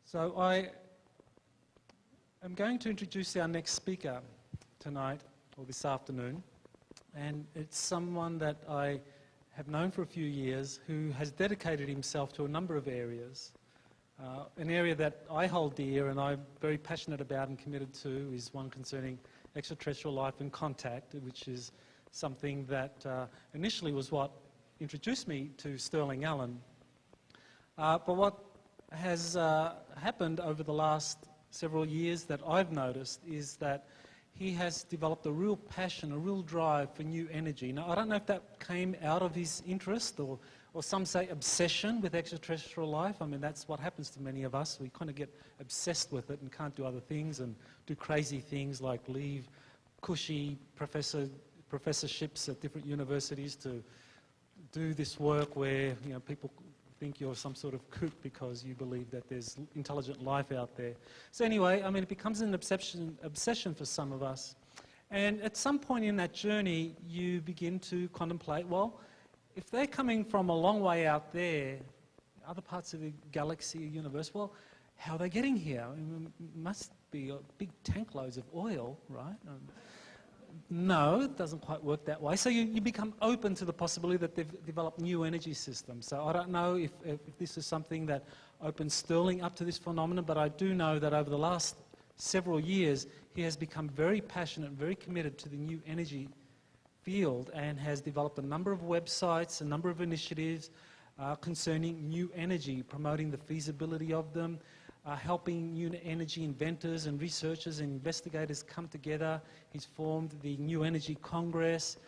So I am going to introduce our next speaker tonight, or this afternoon, and it's someone that I have known for a few years who has dedicated himself to a number of areas. An area that I hold dear and I'm very passionate about and committed to is one concerning extraterrestrial life and contact, which is something that initially was what introduced me to Sterling Allen. But what has happened over the last several years that I've noticed is that he has developed a real passion, a real drive for new energy. Now, I don't know if that came out of his interest or some say obsession with extraterrestrial life. I mean, that's what happens to many of us. We kind of get obsessed with it and can't do other things and do crazy things like leave cushy professorships at different universities to do this work where, you know, people think you're some sort of kook because you believe that there's intelligent life out there. So anyway, I mean, it becomes an obsession for some of us. And at some point in that journey, you begin to contemplate, well, if they're coming from a long way out there, other parts of the galaxy or universe, well, how are they getting here? I mean, it must be big tank loads of oil, right? No, it doesn't quite work that way. So you become open to the possibility that they've developed new energy systems. So I don't know if this is something that opens Sterling up to this phenomenon, but I do know that over the last several years, he has become very passionate, very committed to the new energy field and has developed a number of websites, a number of initiatives concerning new energy, promoting the feasibility of them, helping new energy inventors and researchers and investigators come together. He's formed the New Energy Congress,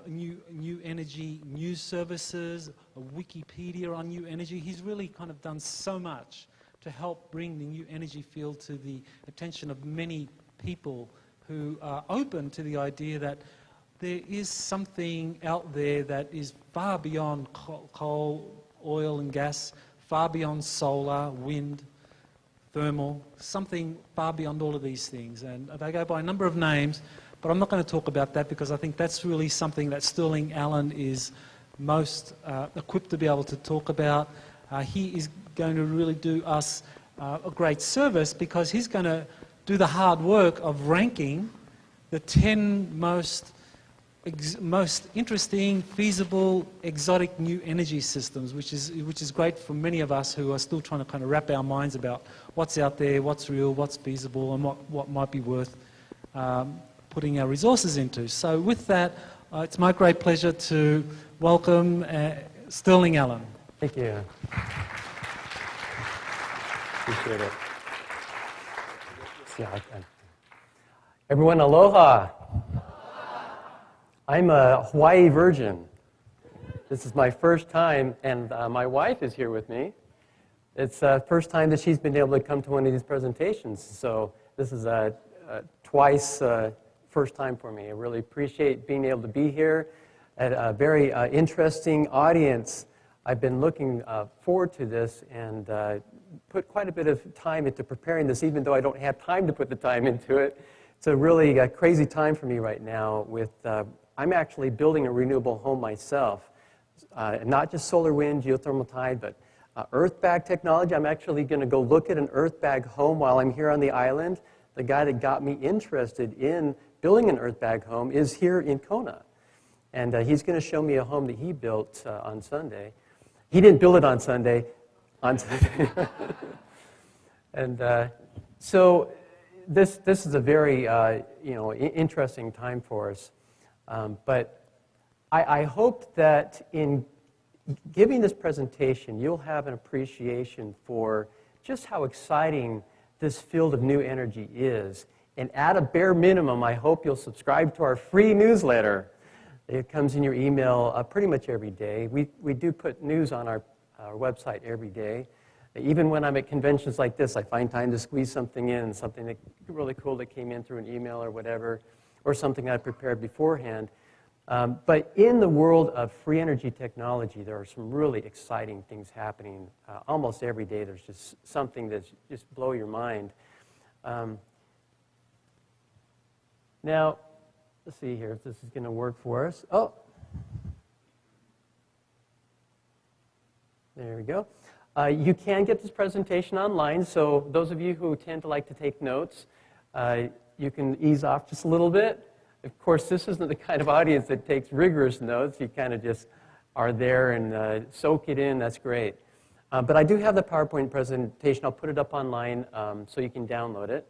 new energy news services, a Wikipedia on new energy. He's really kind of done so much to help bring the new energy field to the attention of many people who are open to the idea that there is something out there that is far beyond coal, oil and gas, far beyond solar, wind, thermal, something far beyond all of these things. And they go by a number of names, but I'm not going to talk about that because I think that's really something that Sterling Allen is most equipped to be able to talk about. He is going to really do us a great service because he's going to do the hard work of ranking the 10 most interesting, feasible, exotic new energy systems, which is great for many of us who are still trying to kind of wrap our minds about what's out there, what's real, what's feasible, and what might be worth putting our resources into. So with that, it's my great pleasure to welcome Sterling Allen. Thank you. Appreciate it. Yeah, everyone, aloha. I'm a Hawaii virgin. This is my first time, and my wife is here with me. It's the first time that she's been able to come to one of these presentations, so this is twice first time for me. I really appreciate being able to be here at a very interesting audience. I've been looking forward to this and put quite a bit of time into preparing this, even though I don't have time to put the time into it. It's a really crazy time for me right now with I'm actually building a renewable home myself, not just solar, wind, geothermal, tide, but earth bag technology. I'm actually going to go look at an earth bag home while I'm here on the island. The guy that got me interested in building an earth bag home is here in Kona, and he's going to show me a home that he built on Sunday. He didn't build it on Sunday, on Sunday. And so this is a very interesting time for us. But I hope that in giving this presentation, you'll have an appreciation for just how exciting this field of new energy is. And at a bare minimum, I hope you'll subscribe to our free newsletter. It comes in your email pretty much every day. We do put news on our website every day. Even when I'm at conventions like this, I find time to squeeze something in, something that really cool that came in through an email or whatever, or something I prepared beforehand. But in the world of free energy technology, there are some really exciting things happening. Almost every day there's just something that's just blow your mind. Now, let's see here if this is going to work for us. Oh, there we go. You can get this presentation online, so those of you who tend to like to take notes, you can ease off just a little bit. Of course, this isn't the kind of audience that takes rigorous notes. You kind of just are there and soak it in. That's great. But I do have the PowerPoint presentation. I'll put it up online so you can download it.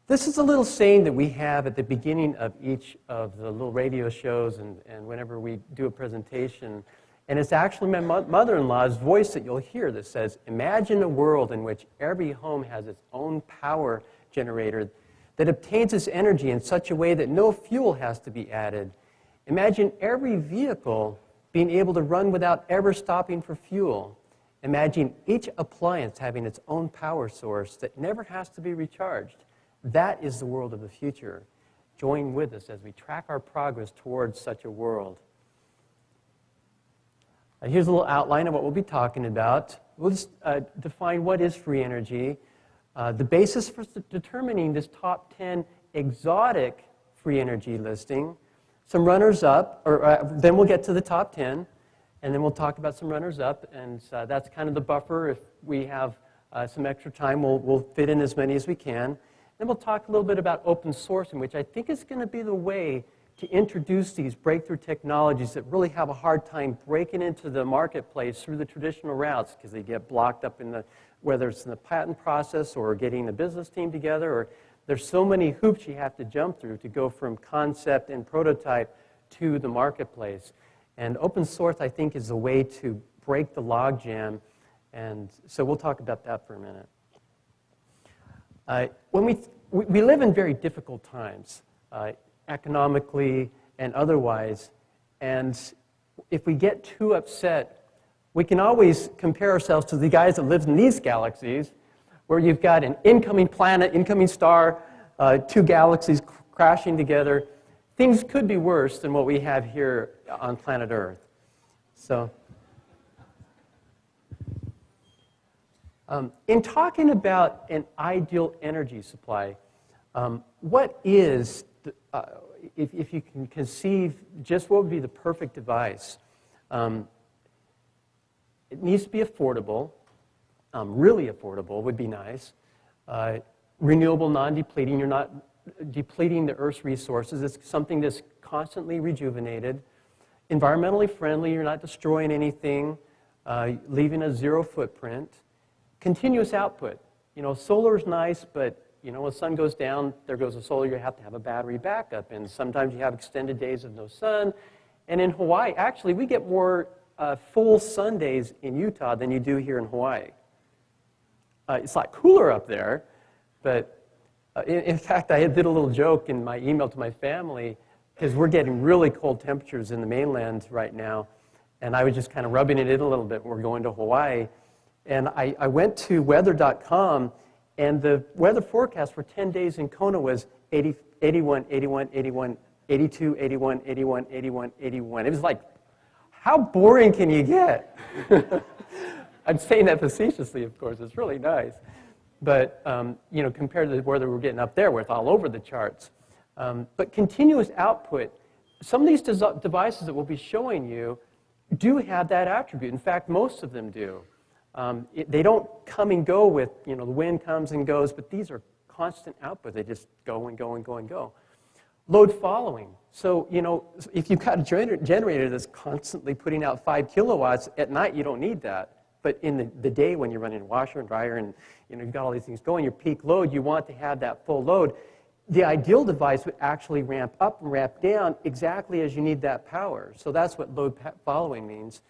This is a little saying that we have at the beginning of each of the little radio shows and whenever we do a presentation. And it's actually my mother-in-law's voice that you'll hear that says, imagine a world in which every home has its own power generator that obtains its energy in such a way that no fuel has to be added. Imagine every vehicle being able to run without ever stopping for fuel. Imagine each appliance having its own power source that never has to be recharged. That is the world of the future. Join with us as we track our progress towards such a world. Here's a little outline of what we'll be talking about. We'll just define what is free energy, the basis for determining this top 10 exotic free energy listing, some runners-up, or then we'll get to the top 10, and then we'll talk about some runners-up, and that's kind of the buffer. If we have some extra time, we'll fit in as many as we can. Then we'll talk a little bit about open sourcing, which I think is going to be the way to introduce these breakthrough technologies that really have a hard time breaking into the marketplace through the traditional routes because they get blocked up in the, whether it's in the patent process or getting a business team together, or there's so many hoops you have to jump through to go from concept and prototype to the marketplace. And open source, I think, is a way to break the logjam, and so we'll talk about that for a minute. When we live in very difficult times, economically and otherwise, and if we get too upset, we can always compare ourselves to the guys that live in these galaxies, where you've got an incoming planet, incoming star, two galaxies crashing together. Things could be worse than what we have here on planet Earth. So, in talking about an ideal energy supply, what is, if you can conceive just what would be the perfect device, it needs to be affordable, really affordable would be nice, renewable, non-depleting, you're not depleting the Earth's resources, it's something that's constantly rejuvenated, environmentally friendly, you're not destroying anything, leaving a zero footprint, continuous output. You know, solar's nice, but you know, when the sun goes down, there goes the solar, you have to have a battery backup. And sometimes you have extended days of no sun. And in Hawaii, actually, we get more full sun days in Utah than you do here in Hawaii. It's a lot cooler up there. But in fact, I did a little joke in my email to my family, because we're getting really cold temperatures in the mainland right now. And I was just kind of rubbing it in a little bit. We're going to Hawaii. And I went to weather.com, and the weather forecast for 10 days in Kona was 80, 81, 81, 81, 82, 81, 81, 81, 81. It was like, how boring can you get? I'm saying that facetiously, of course. It's really nice. But, you know, compared to the weather we're getting up there, where it's all over the charts. But continuous output, some of these devices that we'll be showing you do have that attribute. In fact, most of them do. They don't come and go with, you know, the wind comes and goes, but these are constant output. They just go and go and go and go. Load following. So, you know, if you've got a generator that's constantly putting out 5 kilowatts, at night you don't need that. But in the day when you're running a washer and dryer and, you know, you've got all these things going, your peak load, you want to have that full load. The ideal device would actually ramp up and ramp down exactly as you need that power. So that's what load following means.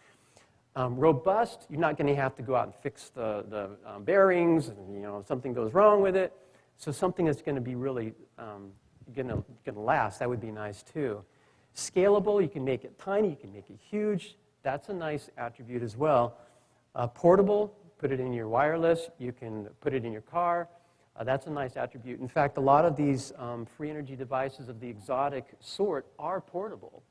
Robust, you're not going to have to go out and fix the bearings, and you know, something goes wrong with it. So something that's going to be really going to last, that would be nice too. Scalable, you can make it tiny, you can make it huge. That's a nice attribute as well. Portable, put it in your wireless, you can put it in your car. That's a nice attribute. In fact, a lot of these free energy devices of the exotic sort are portable.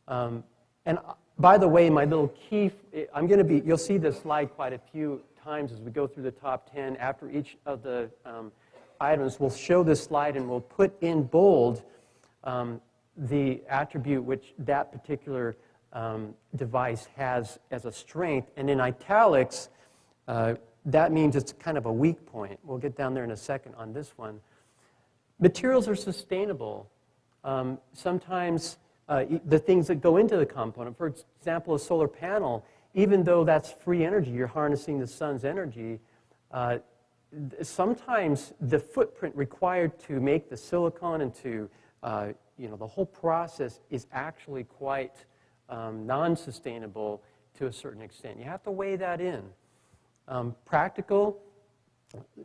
And by the way, my little key, you'll see this slide quite a few times as we go through the top 10. After each of the items, we'll show this slide and we'll put in bold the attribute which that particular device has as a strength. And in italics, that means it's kind of a weak point. We'll get down there in a second on this one. Materials are sustainable. Sometimes the things that go into the component, for example, a solar panel, even though that's free energy, you're harnessing the sun's energy, sometimes the footprint required to make the silicon and to, the whole process is actually quite non-sustainable to a certain extent. You have to weigh that in. Practical,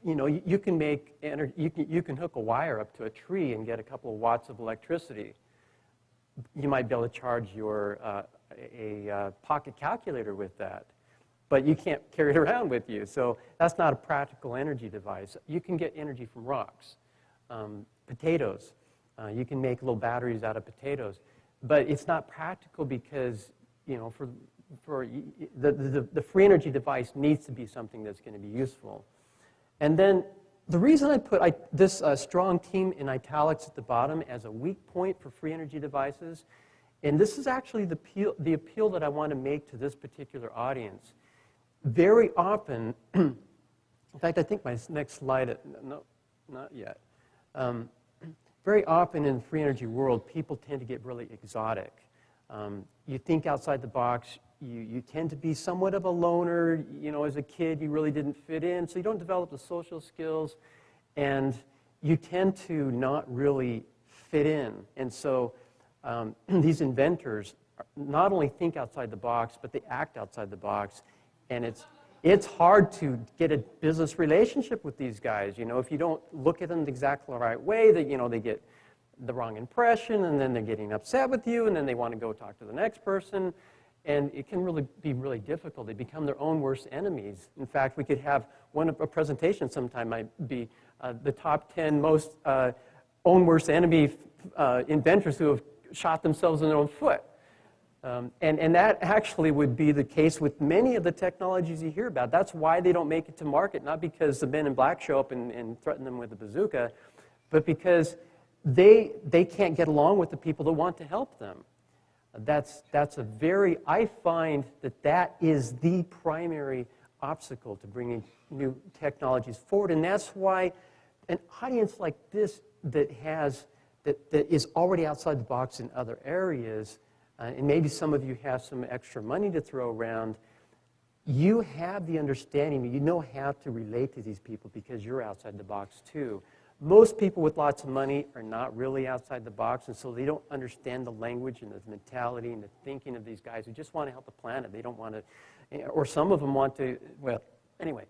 you can make you can hook a wire up to a tree and get a couple of watts of electricity. You might be able to charge your a pocket calculator with that, but you can't carry it around with you. So that's not a practical energy device. You can get energy from rocks, potatoes. You can make little batteries out of potatoes, but it's not practical because for the free energy device needs to be something that's going to be useful. And then the reason I put this strong team in italics at the bottom as a weak point for free energy devices, and this is actually the appeal that I want to make to this particular audience. Very often, in fact, I think my next slide, no, not yet. Very often in the free energy world, people tend to get really exotic. You think outside the box. You tend to be somewhat of a loner. As a kid, you really didn't fit in, so you don't develop the social skills, and you tend to not really fit in. And so these inventors not only think outside the box, but they act outside the box, and it's hard to get a business relationship with these guys. If you don't look at them exactly the right way, they get the wrong impression, and then they're getting upset with you, and then they want to go talk to the next person. And it can really be really difficult. They become their own worst enemies. In fact, we could have a presentation sometime might be the top 10 most own worst enemy inventors who have shot themselves in their own foot. And that actually would be the case with many of the technologies you hear about. That's why they don't make it to market, not because the men in black show up and threaten them with a bazooka, but because they can't get along with the people that want to help them. I find that is the primary obstacle to bringing new technologies forward. And that's why an audience like this that is already outside the box in other areas, and maybe some of you have some extra money to throw around, you have the understanding, you know how to relate to these people because you're outside the box too. Most people with lots of money are not really outside the box, and so they don't understand the language and the mentality and the thinking of these guys who just want to help the planet. They don't want to, or some of them want to, well, anyway.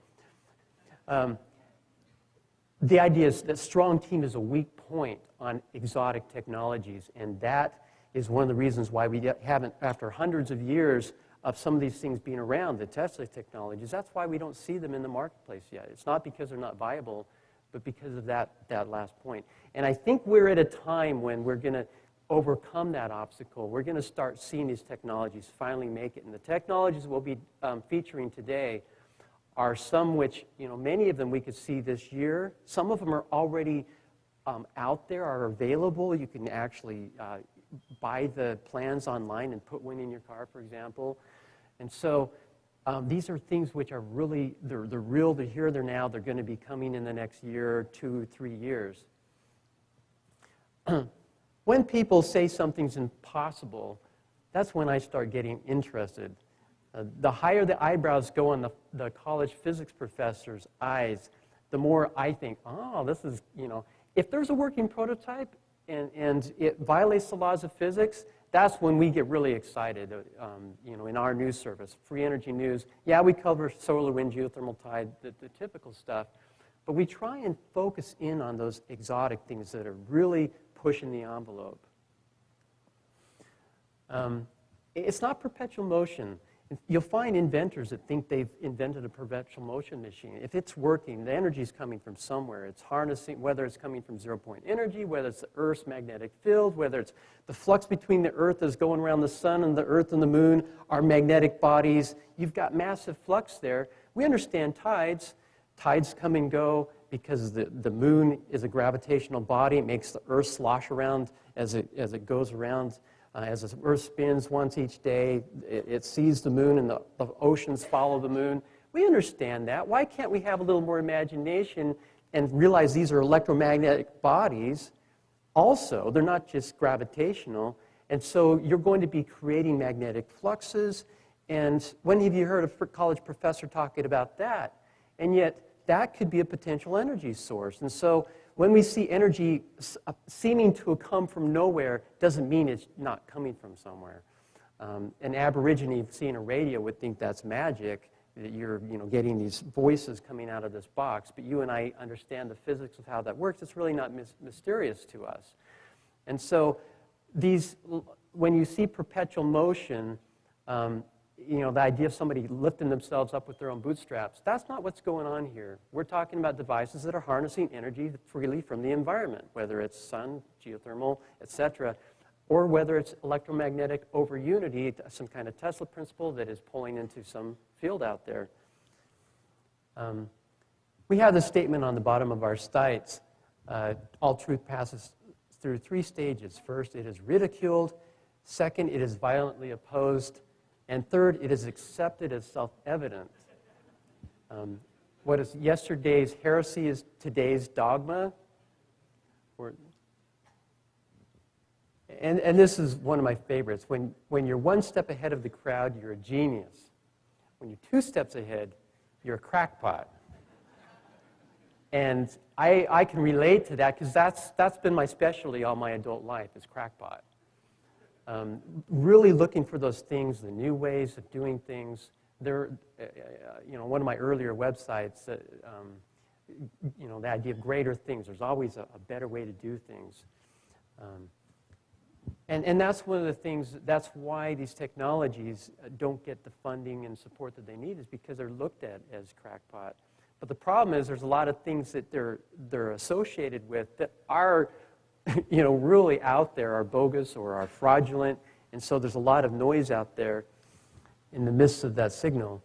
The idea is that strong team is a weak point on exotic technologies, and that is one of the reasons why we haven't, after hundreds of years of some of these things being around, the Tesla technologies, that's why we don't see them in the marketplace yet. It's not because they're not viable, but because of that last point. And I think we're at a time when we're going to overcome that obstacle. We're going to start seeing these technologies finally make it. And the technologies we'll be featuring today are some which, many of them we could see this year. Some of them are already out there, are available. You can actually buy the plans online and put one in your car, for example. And so these are things which are really, they're real, they're here, they're now, they're going to be coming in the next year, 2, 3 years. When people say something's impossible, that's when I start getting interested. The higher the eyebrows go on the college physics professor's eyes, the more I think, oh, this is, if there's a working prototype and it violates the laws of physics, that's when we get really excited, in our news service, Free Energy News. Yeah, we cover solar, wind, geothermal, tide, the typical stuff, but we try and focus in on those exotic things that are really pushing the envelope. It's not perpetual motion. You'll find inventors that think they've invented a perpetual motion machine. If it's working, the energy is coming from somewhere. It's harnessing, whether it's coming from zero-point energy, whether it's the Earth's magnetic field, whether it's the flux between the Earth that's going around the sun and the Earth and the moon, our magnetic bodies. You've got massive flux there. We understand tides. Tides come and go because the moon is a gravitational body. It makes the Earth slosh around as it goes around As the Earth spins once each day, it sees the moon and the oceans follow the moon. We understand that. Why can't we have a little more imagination and realize these are electromagnetic bodies also? They're not just gravitational. And so you're going to be creating magnetic fluxes. And when have you heard a college professor talking about that? And yet, that could be a potential energy source. And so when we see energy seeming to come from nowhere, doesn't mean it's not coming from somewhere. An Aborigine seeing a radio would think that's magic, that you're getting these voices coming out of this box. But you and I understand the physics of how that works. It's really not mysterious to us. And so when you see perpetual motion, the idea of somebody lifting themselves up with their own bootstraps, that's not what's going on here. We're talking about devices that are harnessing energy freely from the environment, whether it's sun, geothermal, etc., or whether it's electromagnetic overunity, some kind of Tesla principle that is pulling into some field out there. We have this statement on the bottom of our sites. All truth passes through 3 stages. First, it is ridiculed. Second, it is violently opposed. And third, it is accepted as self-evident. What is yesterday's heresy is today's dogma. And this is one of my favorites. When you're 1 step ahead of the crowd, you're a genius. When you're 2 steps ahead, you're a crackpot. And I can relate to that because that's been my specialty all my adult life, is crackpot. Really looking for those things, the new ways of doing things. One of my earlier websites, the idea of greater things. There's always a better way to do things. And that's one of the things, that's why these technologies don't get the funding and support that they need, is because they're looked at as crackpot. But the problem is there's a lot of things that they're associated with that are really out there, are bogus or are fraudulent, and so there's a lot of noise out there in the midst of that signal.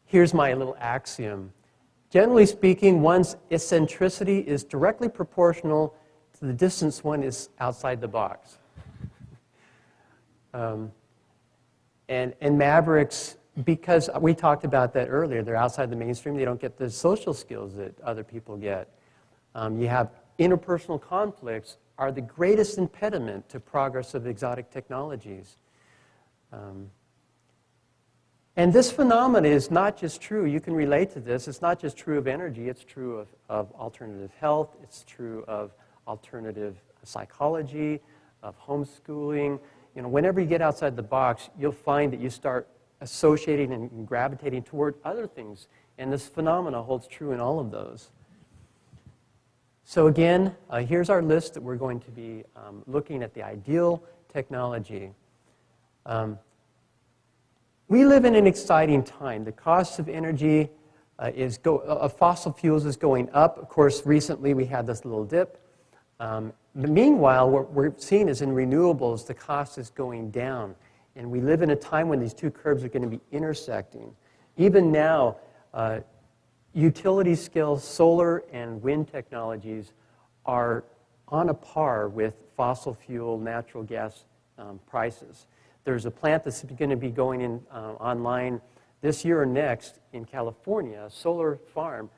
Here's my little axiom. Generally speaking, one's eccentricity is directly proportional to the distance one is outside the box. And mavericks, because we talked about that earlier, they're outside the mainstream, they don't get the social skills that other people get. You have interpersonal conflicts are the greatest impediment to progress of exotic technologies. And this phenomenon is not just true, you can relate to this, it's not just true of energy, it's true of alternative health, it's true of alternative psychology, of homeschooling. Whenever you get outside the box, you'll find that you start associating and gravitating toward other things. And this phenomena holds true in all of those. So again, here's our list that we're going to be looking at the ideal technology. We live in an exciting time. The cost of energy of fossil fuels is going up. Of course, recently we had this little dip. Meanwhile, what we're seeing is in renewables, the cost is going down. And we live in a time when these two curves are going to be intersecting. Even now, utility-scale solar and wind technologies are on a par with fossil fuel, natural gas prices. There's a plant that's going to be going in online this year or next in California, a solar farm.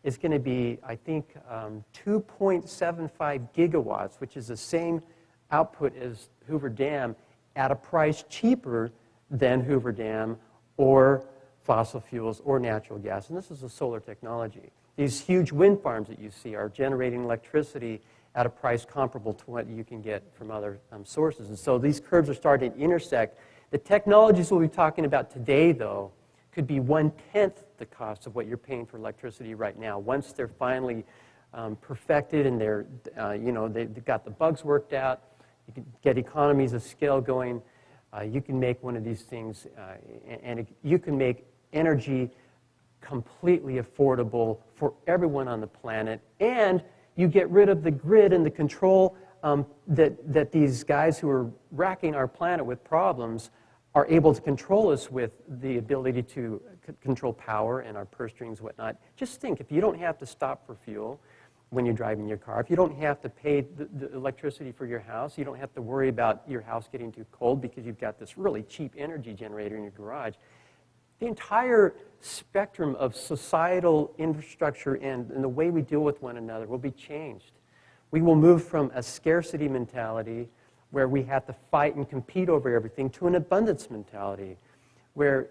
Is going to be, I think, 2.75 gigawatts, which is the same output as Hoover Dam, at a price cheaper than Hoover Dam or fossil fuels or natural gas. And this is a solar technology. These huge wind farms that you see are generating electricity at a price comparable to what you can get from other sources. And so these curves are starting to intersect. The technologies we'll be talking about today, though, could be 1/10 the cost of what you're paying for electricity right now. Once they're finally perfected and they've got the bugs worked out, you can get economies of scale going. You can make one of these things, and you can make energy completely affordable for everyone on the planet, and you get rid of the grid and the control that these guys who are racking our planet with problems are able to control us with the ability to control power and our purse strings and whatnot. Just think, if you don't have to stop for fuel, when you're driving your car. If you don't have to pay the electricity for your house, you don't have to worry about your house getting too cold because you've got this really cheap energy generator in your garage. The entire spectrum of societal infrastructure and the way we deal with one another will be changed. We will move from a scarcity mentality where we have to fight and compete over everything to an abundance mentality where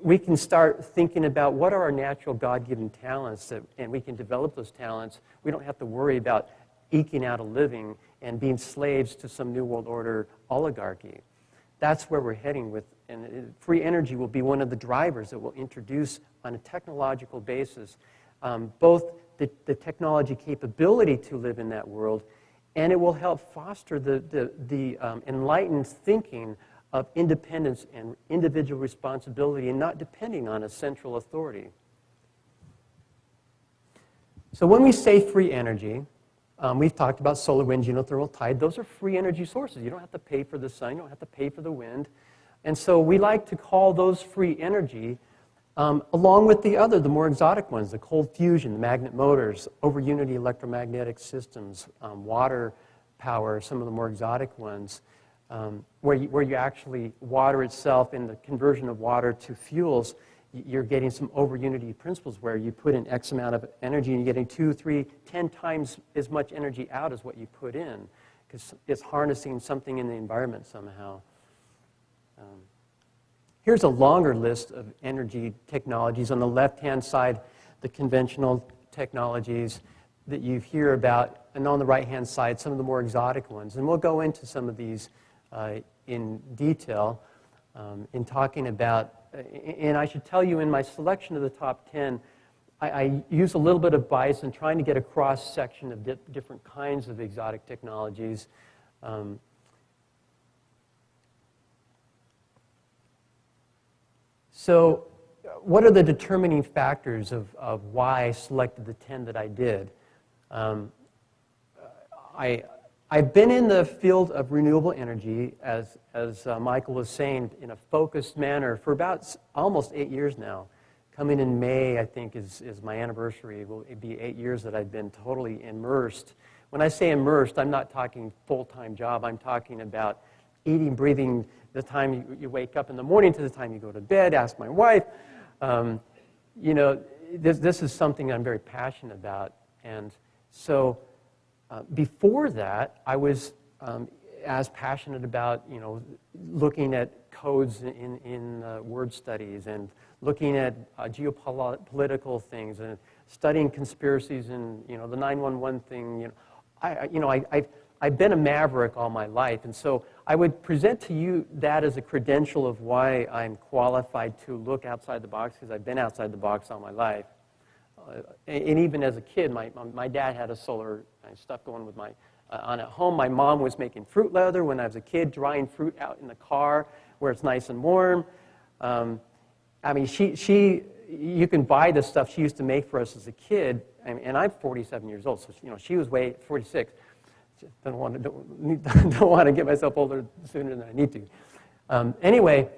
we can start thinking about what are our natural God-given talents and we can develop those talents. We don't have to worry about eking out a living and being slaves to some New World Order oligarchy. That's where we're heading with, and free energy will be one of the drivers that will introduce on a technological basis both the technology capability to live in that world, and it will help foster the enlightened thinking of independence and individual responsibility and not depending on a central authority. So when we say free energy, we've talked about solar, wind, geothermal, tide. Those are free energy sources. You don't have to pay for the sun. You don't have to pay for the wind. And so we like to call those free energy along with the more exotic ones, the cold fusion, the magnet motors, Overunity electromagnetic systems, water power, some of the more exotic ones. Where you actually, water itself, in the conversion of water to fuels, you're getting some Overunity principles where you put in X amount of energy and you're getting 2, 3, 10 times as much energy out as what you put in, because it's harnessing something in the environment somehow. Here's a longer list of energy technologies. On the left-hand side, the conventional technologies that you hear about, and on the right-hand side, some of the more exotic ones. And we'll go into some of these in detail in talking about, and I should tell you in my selection of the top 10, I use a little bit of bias in trying to get a cross-section of different kinds of exotic technologies. So what are the determining factors of why I selected the 10 that I did? I've been in the field of renewable energy, as Michael was saying, in a focused manner for about almost 8 years now. Coming in May, I think, is my anniversary. It will be 8 years that I've been totally immersed. When I say immersed, I'm not talking full-time job. I'm talking about eating, breathing, the time you wake up in the morning to the time you go to bed. Ask my wife. You know, this is something I'm very passionate about. And so before that, I was as passionate about, you know, looking at codes in word studies and looking at geopolitical things and studying conspiracies and, you know, the 911 thing. I've been a maverick all my life, and so I would present to you that as a credential of why I'm qualified to look outside the box, because I've been outside the box all my life. And even as a kid, my dad had a solar stuff going with on at home. My mom was making fruit leather when I was a kid, drying fruit out in the car where it's nice and warm. I mean, you can buy the stuff she used to make for us as a kid, and I'm 47 years old, so you know she was 46. Don't want to get myself older sooner than I need to. Anyway,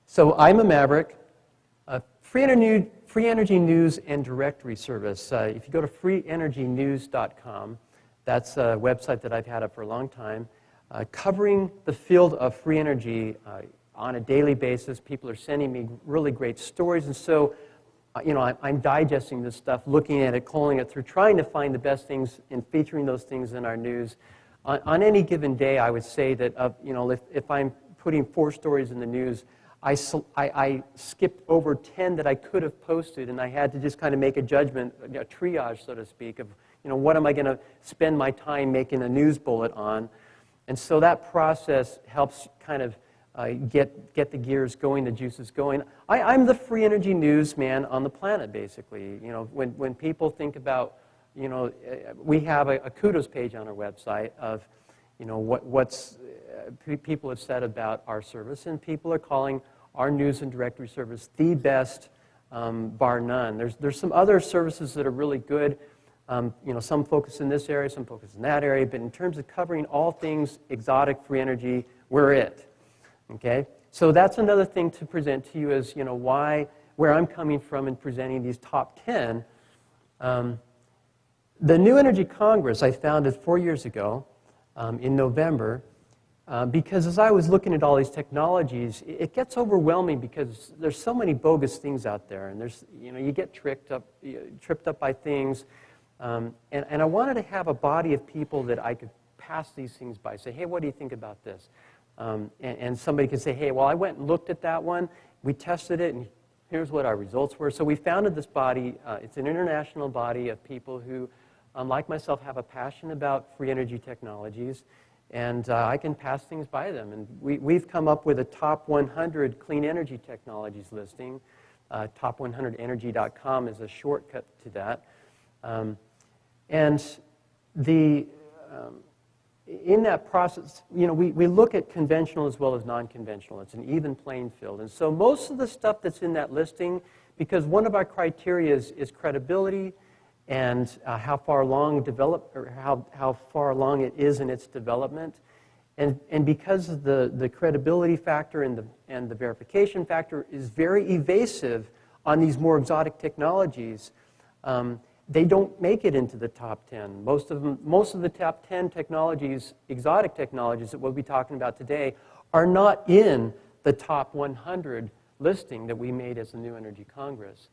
so I'm a maverick. Free Energy News and Directory Service. If you go to freeenergynews.com, that's a website that I've had up for a long time, covering the field of free energy on a daily basis. People are sending me really great stories, and so you know, I'm digesting this stuff, looking at it, culling it through, trying to find the best things and featuring those things in our news. On any given day, I would say that, you know, if I'm putting 4 stories in the news, I skipped over 10 that I could have posted, and I had to just kind of make a judgment, a triage, so to speak, of, you know, what am I going to spend my time making a news bullet on. And so that process helps kind of get the gears going, the juices going. I'm the free energy newsman on the planet, basically. You know, when people think about, you know, we have a kudos page on our website of, you know, what's people have said about our service, and people are calling our news and directory service the best, bar none. There's some other services that are really good. You know, some focus in this area, some focus in that area, but in terms of covering all things exotic free energy, we're it. Okay, so that's another thing to present to you as, you know, where I'm coming from in presenting these top 10. The New Energy Congress I founded 4 years ago in November because as I was looking at all these technologies, it gets overwhelming because there's so many bogus things out there, and you get tripped up by things, and I wanted to have a body of people that I could pass these things by, say, hey, what do you think about this? And somebody could say, hey, well, I went and looked at that one, we tested it, and here's what our results were. So we founded this body. It's an international body of people who, like myself, have a passion about free energy technologies, and I can pass things by them. And we've come up with a top 100 clean energy technologies listing. Top100energy.com is a shortcut to that. In that process, we look at conventional as well as non-conventional. It's an even playing field. And so most of the stuff that's in that listing, because one of our criteria is credibility and how far along how far along it is in its development. And because of the credibility factor and the verification factor is very evasive on these more exotic technologies, they don't make it into the top 10. Most of the top 10 technologies, exotic technologies that we'll be talking about today, are not in the top 100 listing that we made as the New Energy Congress.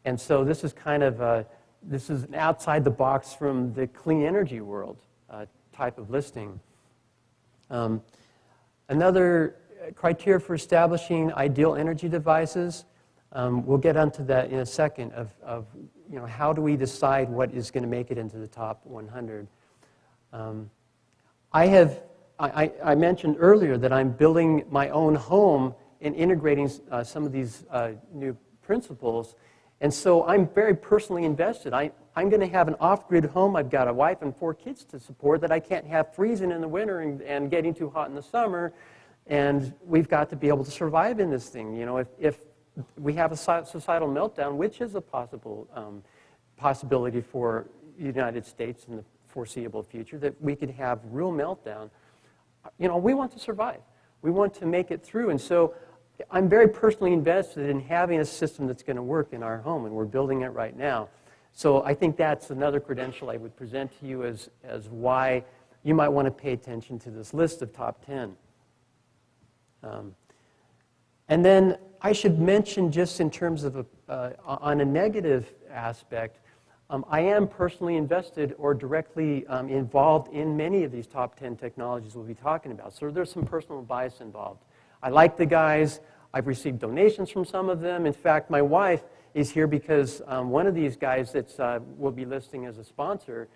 And so this is kind of this is an outside the box from the clean energy world type of listing. Another criteria for establishing ideal energy devices, we'll get onto that in a second, of how do we decide what is going to make it into the top 100. I mentioned earlier that I'm building my own home and integrating some of these new principles. And so I'm very personally invested. I'm going to have an off-grid home. I've got a wife and 4 kids to support that I can't have freezing in the winter and getting too hot in the summer. And we've got to be able to survive in this thing. If we have a societal meltdown, which is a possibility for the United States in the foreseeable future, that we could have real meltdown. We want to survive. We want to make it through. And so I'm very personally invested in having a system that's going to work in our home, and we're building it right now. So I think that's another credential I would present to you as why you might want to pay attention to this list of top 10. And then I should mention, just in terms of on a negative aspect, I am personally invested or directly involved in many of these top 10 technologies we'll be talking about. So there's some personal bias involved. I like the guys. I've received donations from some of them. In fact, my wife is here because one of these guys that we'll be listing as a sponsor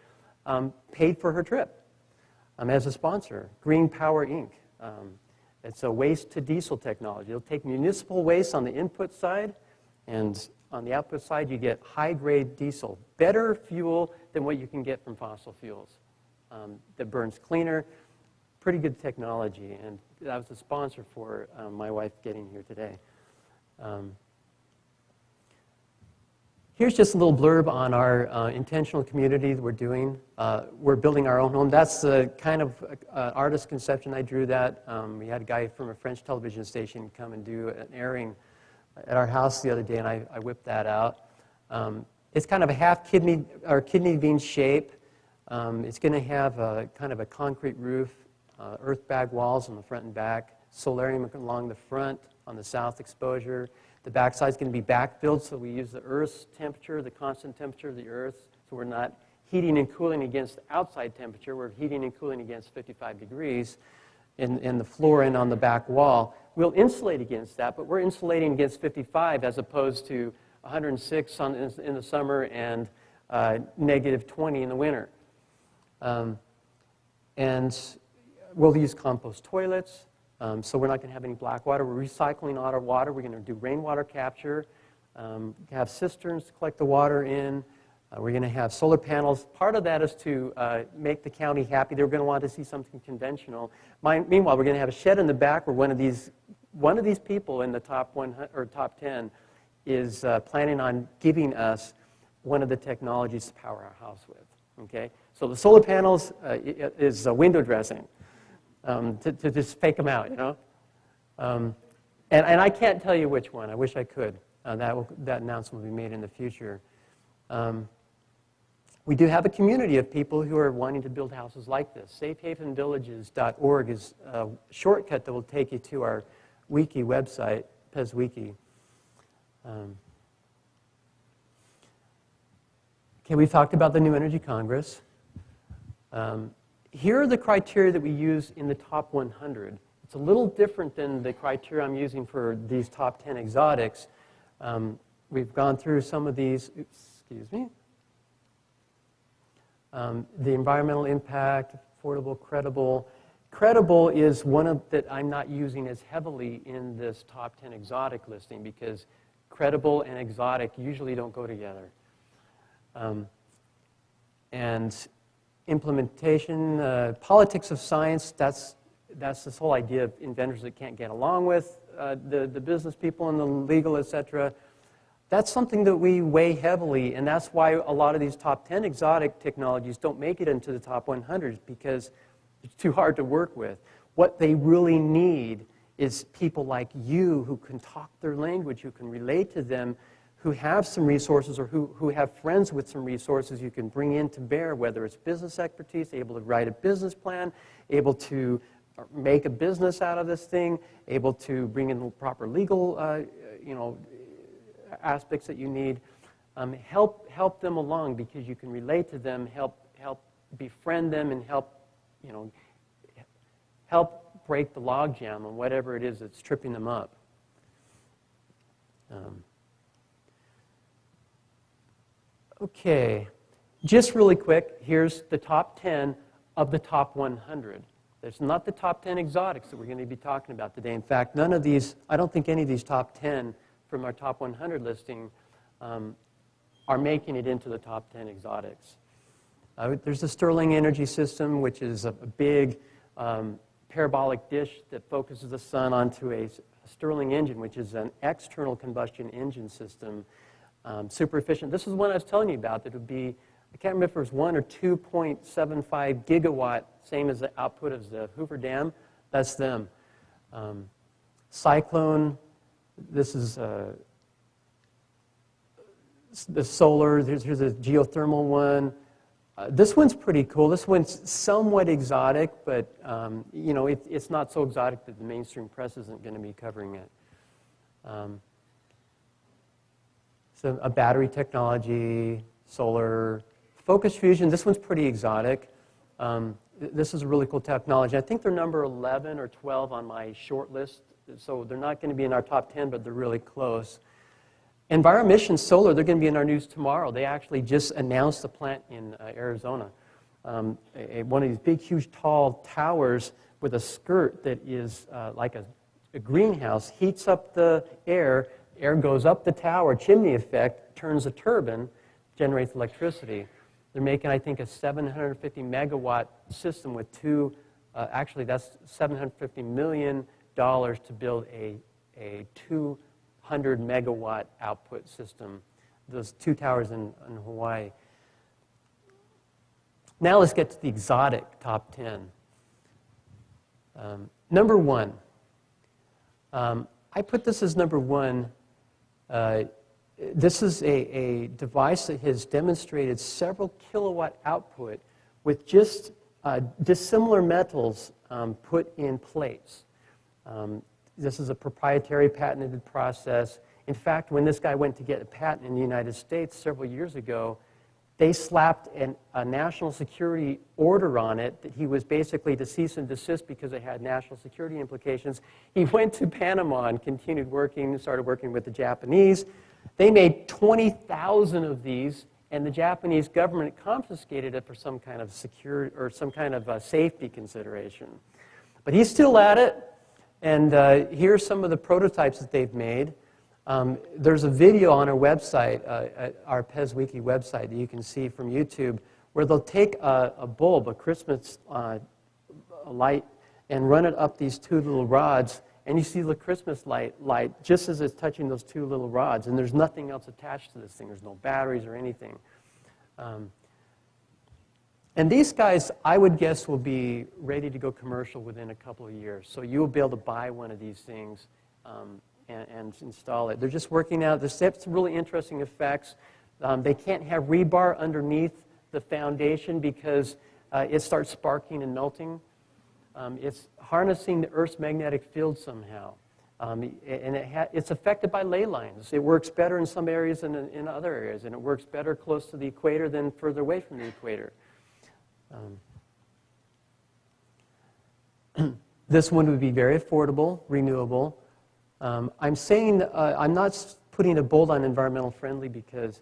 paid for her trip as a sponsor, Green Power Inc. It's a waste-to-diesel technology. It'll take municipal waste on the input side, and on the output side, you get high-grade diesel, better fuel than what you can get from fossil fuels that burns cleaner. Pretty good technology, and that was the sponsor for my wife getting here today. Here's just a little blurb on our intentional community that we're doing. We're building our own home. That's the kind of artist conception I drew that. We had a guy from a French television station come and do an airing at our house the other day, and I whipped that out. It's kind of a half kidney bean shape. It's going to have a kind of a concrete roof, earth bag walls on the front and back, solarium along the front on the south exposure. The backside is going to be backfilled, so we use the Earth's temperature, the constant temperature of the Earth, so we're not heating and cooling against outside temperature. We're heating and cooling against 55 degrees in the floor and on the back wall. We'll insulate against that, but we're insulating against 55 as opposed to 106 in the summer and negative 20 in the winter. And we'll use compost toilets. So we're not going to have any black water. We're recycling all our water. We're going to do rainwater capture, have cisterns to collect the water in. We're going to have solar panels. Part of that is to make the county happy. They're going to want to see something conventional. Meanwhile, we're going to have a shed in the back where one of these people in the top 100 or top 10 is planning on giving us one of the technologies to power our house with. Okay, so the solar panels is window dressing. To just fake them out, and I can't tell you which one. I wish I could. That announcement will be made in the future. We do have a community of people who are wanting to build houses like this. Safehavenvillages.org is a shortcut that will take you to our wiki website, PezWiki. Okay, we've talked about the New Energy Congress. Here are the criteria that we use in the top 100. It's a little different than the criteria I'm using for these top 10 exotics. We've gone through some of these. Oops, excuse me. The environmental impact, affordable, credible. Credible is one of that I'm not using as heavily in this top 10 exotic listing because credible and exotic usually don't go together. And implementation, politics of science, that's this whole idea of inventors that can't get along with the business people and the legal, etc. That's something that we weigh heavily, and that's why a lot of these top 10 exotic technologies don't make it into the top 100 because it's too hard to work with. What they really need is people like you who can talk their language, who can relate to them, who have some resources or who have friends with some resources you can bring in to bear, whether it's business expertise, able to write a business plan, able to make a business out of this thing, able to bring in the proper legal aspects that you need. Help them along because you can relate to them, help befriend them, and help break the logjam on whatever it is that's tripping them up. Okay, just really quick, here's the top 10 of the top 100. There's not the top 10 exotics that we're going to be talking about today. In fact, none of these, I don't think any of these top 10 from our top 100 listing are making it into the top 10 exotics. There's the Stirling Energy System, which is a big parabolic dish that focuses the sun onto a Stirling engine, which is an external combustion engine system. Super efficient. This is one I was telling you about that would be, I can't remember if it was 1 or 2.75 gigawatt, same as the output of the Hoover Dam. That's them. Cyclone, this is the solar. Here's a geothermal one. This one's pretty cool. This one's somewhat exotic, but it's not so exotic that the mainstream press isn't going to be covering it. So a battery technology, solar, focus fusion. This one's pretty exotic. This is a really cool technology. I think they're number 11 or 12 on my short list, so they're not going to be in our top 10, but they're really close. Enviromission Solar, they're going to be in our news tomorrow. They actually just announced a plant in Arizona. One of these big, huge, tall towers with a skirt that is like a greenhouse, heats up the air. Air goes up the tower, chimney effect, turns a turbine, generates electricity. They're making, I think, a 750 megawatt system with actually that's $750 million to build a 200 megawatt output system. Those two towers in Hawaii. Now let's get to the exotic top 10. Number 1. I put this as number 1. This is a device that has demonstrated several kilowatt output with just dissimilar metals put in plates. This is a proprietary patented process. In fact, when this guy went to get a patent in the United States several years ago, they slapped a national security order on it that he was basically to cease and desist because it had national security implications. He went to Panama and continued working, started working with the Japanese. They made 20,000 of these, and the Japanese government confiscated it for some kind of security or some kind of safety consideration. But he's still at it, and here's some of the prototypes that they've made. There's a video on our website, our PezWiki website, that you can see from YouTube, where they'll take a bulb, a Christmas light, and run it up these two little rods, and you see the Christmas light just as it's touching those two little rods, and there's nothing else attached to this thing. There's no batteries or anything. And these guys, I would guess, will be ready to go commercial within a couple of years. So you'll be able to buy one of these things and install it. They're just working out. There's some really interesting effects. They can't have rebar underneath the foundation because it starts sparking and melting. It's harnessing the Earth's magnetic field somehow. And it's affected by ley lines. It works better in some areas than in other areas, and it works better close to the equator than further away from the equator. This one would be very affordable, renewable. I'm saying I'm not putting a bold on environmental friendly because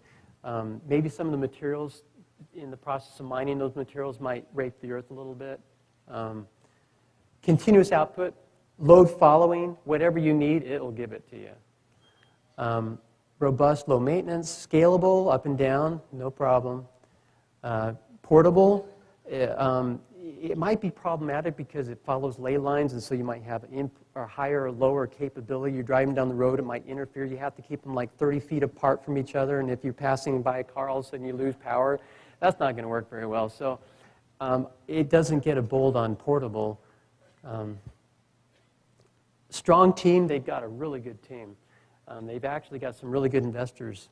maybe some of the materials in the process of mining those materials might rape the earth a little bit. Continuous output, load following, whatever you need, it'll give it to you. Robust, low maintenance, scalable, up and down, no problem. Portable, it might be problematic because it follows ley lines, and so you might have a higher or lower capability. You're driving down the road, it might interfere. You have to keep them like 30 feet apart from each other, and if you're passing by a car, all of a sudden you lose power. That's not going to work very well. So it doesn't get a bold on portable. Strong team, they've got a really good team. They've actually got some really good investors.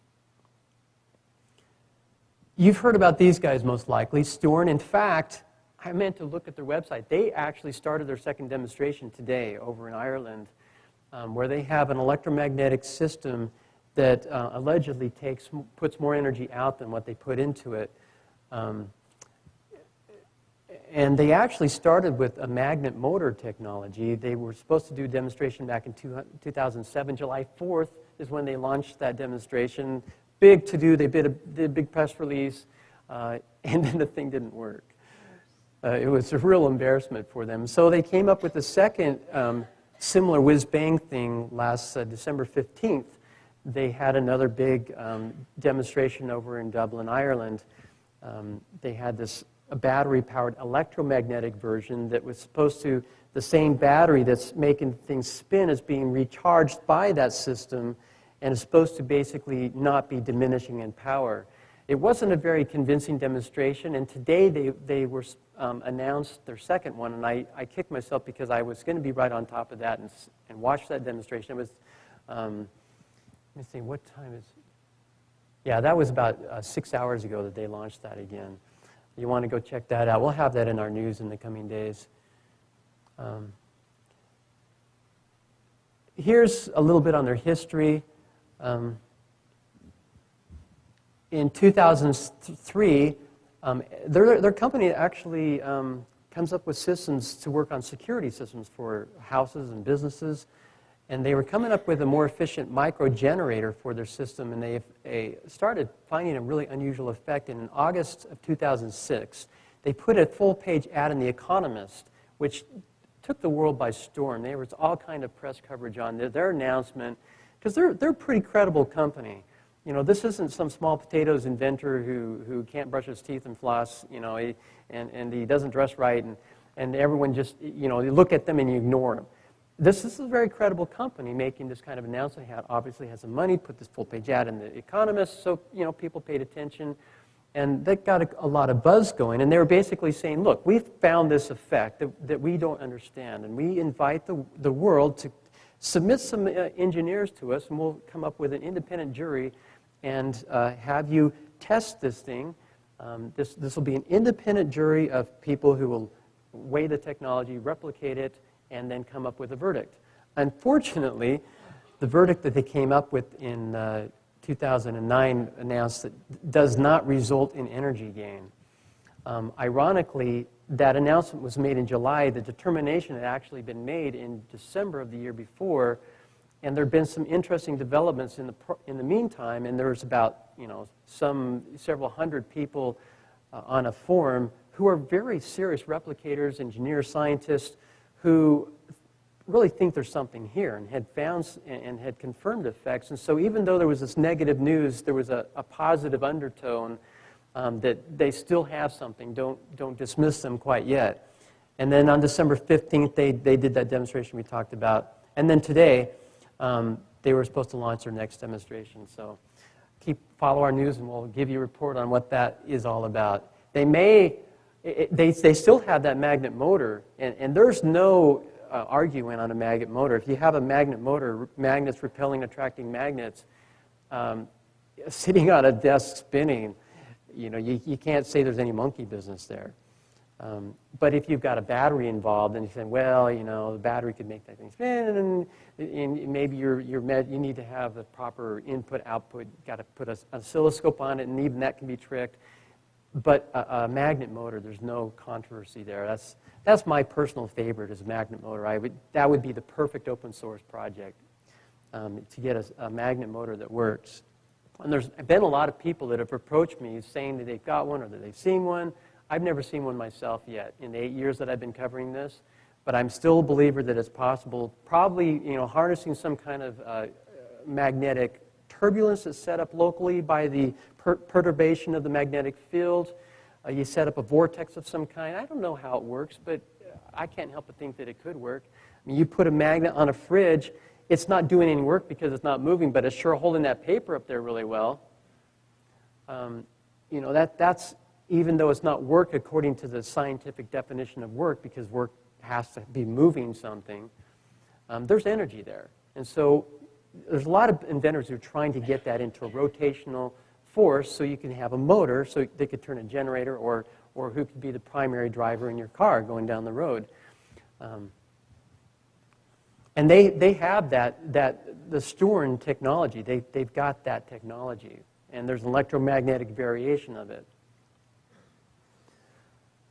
You've heard about these guys most likely, Storn. In fact, I meant to look at their website. They actually started their second demonstration today over in Ireland, where they have an electromagnetic system that allegedly puts more energy out than what they put into it. And they actually started with a magnet motor technology. They were supposed to do a demonstration back in 2007. July 4th is when they launched that demonstration. Big to-do. They did a big press release, and then the thing didn't work. It was a real embarrassment for them. So they came up with a second similar whiz-bang thing last December 15th. They had another big demonstration over in Dublin, Ireland. They had this a battery-powered electromagnetic version that was supposed to, the same battery that's making things spin is being recharged by that system and is supposed to basically not be diminishing in power. It wasn't a very convincing demonstration, and today they were announced their second one, and I kicked myself because I was going to be right on top of that and watch that demonstration. It was, let me see, what time is, yeah, that was about 6 hours ago that they launched that again. You want to go check that out. We'll have that in our news in the coming days. Here's a little bit on their history. In 2003, their company actually comes up with systems to work on security systems for houses and businesses. And they were coming up with a more efficient micro-generator for their system, and they started finding a really unusual effect. And in August of 2006, they put a full-page ad in The Economist, which took the world by storm. There was all kind of press coverage on their announcement, because they're a pretty credible company. You know, this isn't some small potatoes inventor who can't brush his teeth and floss, you know, and he doesn't dress right, and everyone just, you know, you look at them and you ignore them. This is a very credible company making this kind of announcement. It obviously has some money, put this full-page ad in The Economist, so, you know, people paid attention. And that got a lot of buzz going. And they were basically saying, look, we've found this effect that we don't understand, and we invite the world to submit some engineers to us, and we'll come up with an independent jury and have you test this thing. This will be an independent jury of people who will weigh the technology, replicate it, and then come up with a verdict. Unfortunately, the verdict that they came up with in 2009 announced that does not result in energy gain. Ironically, that announcement was made in July. The determination had actually been made in December of the year before, and there have been some interesting developments in the meantime, and there's about, you know, several hundred people on a forum who are very serious replicators, engineers, scientists, who really think there's something here and had found and had confirmed effects. And so even though there was this negative news, there was a positive undertone that they still have something. Don't dismiss them quite yet. And then on December 15th, they did that demonstration we talked about. And then today, they were supposed to launch their next demonstration. So follow our news, and we'll give you a report on what that is all about. They still have that magnet motor, and there's no arguing on a magnet motor. If you have a magnet motor, magnets repelling, attracting magnets, sitting on a desk spinning, you can't say there's any monkey business there. But if you've got a battery involved, and you say, well, the battery could make that thing spin, and maybe you need to have the proper input-output, got to put an oscilloscope on it, and even that can be tricked. But a magnet motor, there's no controversy there. That's my personal favorite is a magnet motor. That would be the perfect open source project to get a magnet motor that works. And there's been a lot of people that have approached me saying that they've got one or that they've seen one. I've never seen one myself yet in the 8 years that I've been covering this, but I'm still a believer that it's possible. Probably, harnessing some kind of magnetic turbulence that's set up locally by the perturbation of the magnetic field. You set up a vortex of some kind. I don't know how it works, but I can't help but think that it could work. I mean, you put a magnet on a fridge, it's not doing any work because it's not moving, but it's sure holding that paper up there really well. That's even though it's not work according to the scientific definition of work, because work has to be moving something, there's energy there. And so there's a lot of inventors who are trying to get that into a rotational force so you can have a motor, so they could turn a generator, or who could be the primary driver in your car going down the road. And they have the Sturm technology. They've got that technology. And there's an electromagnetic variation of it.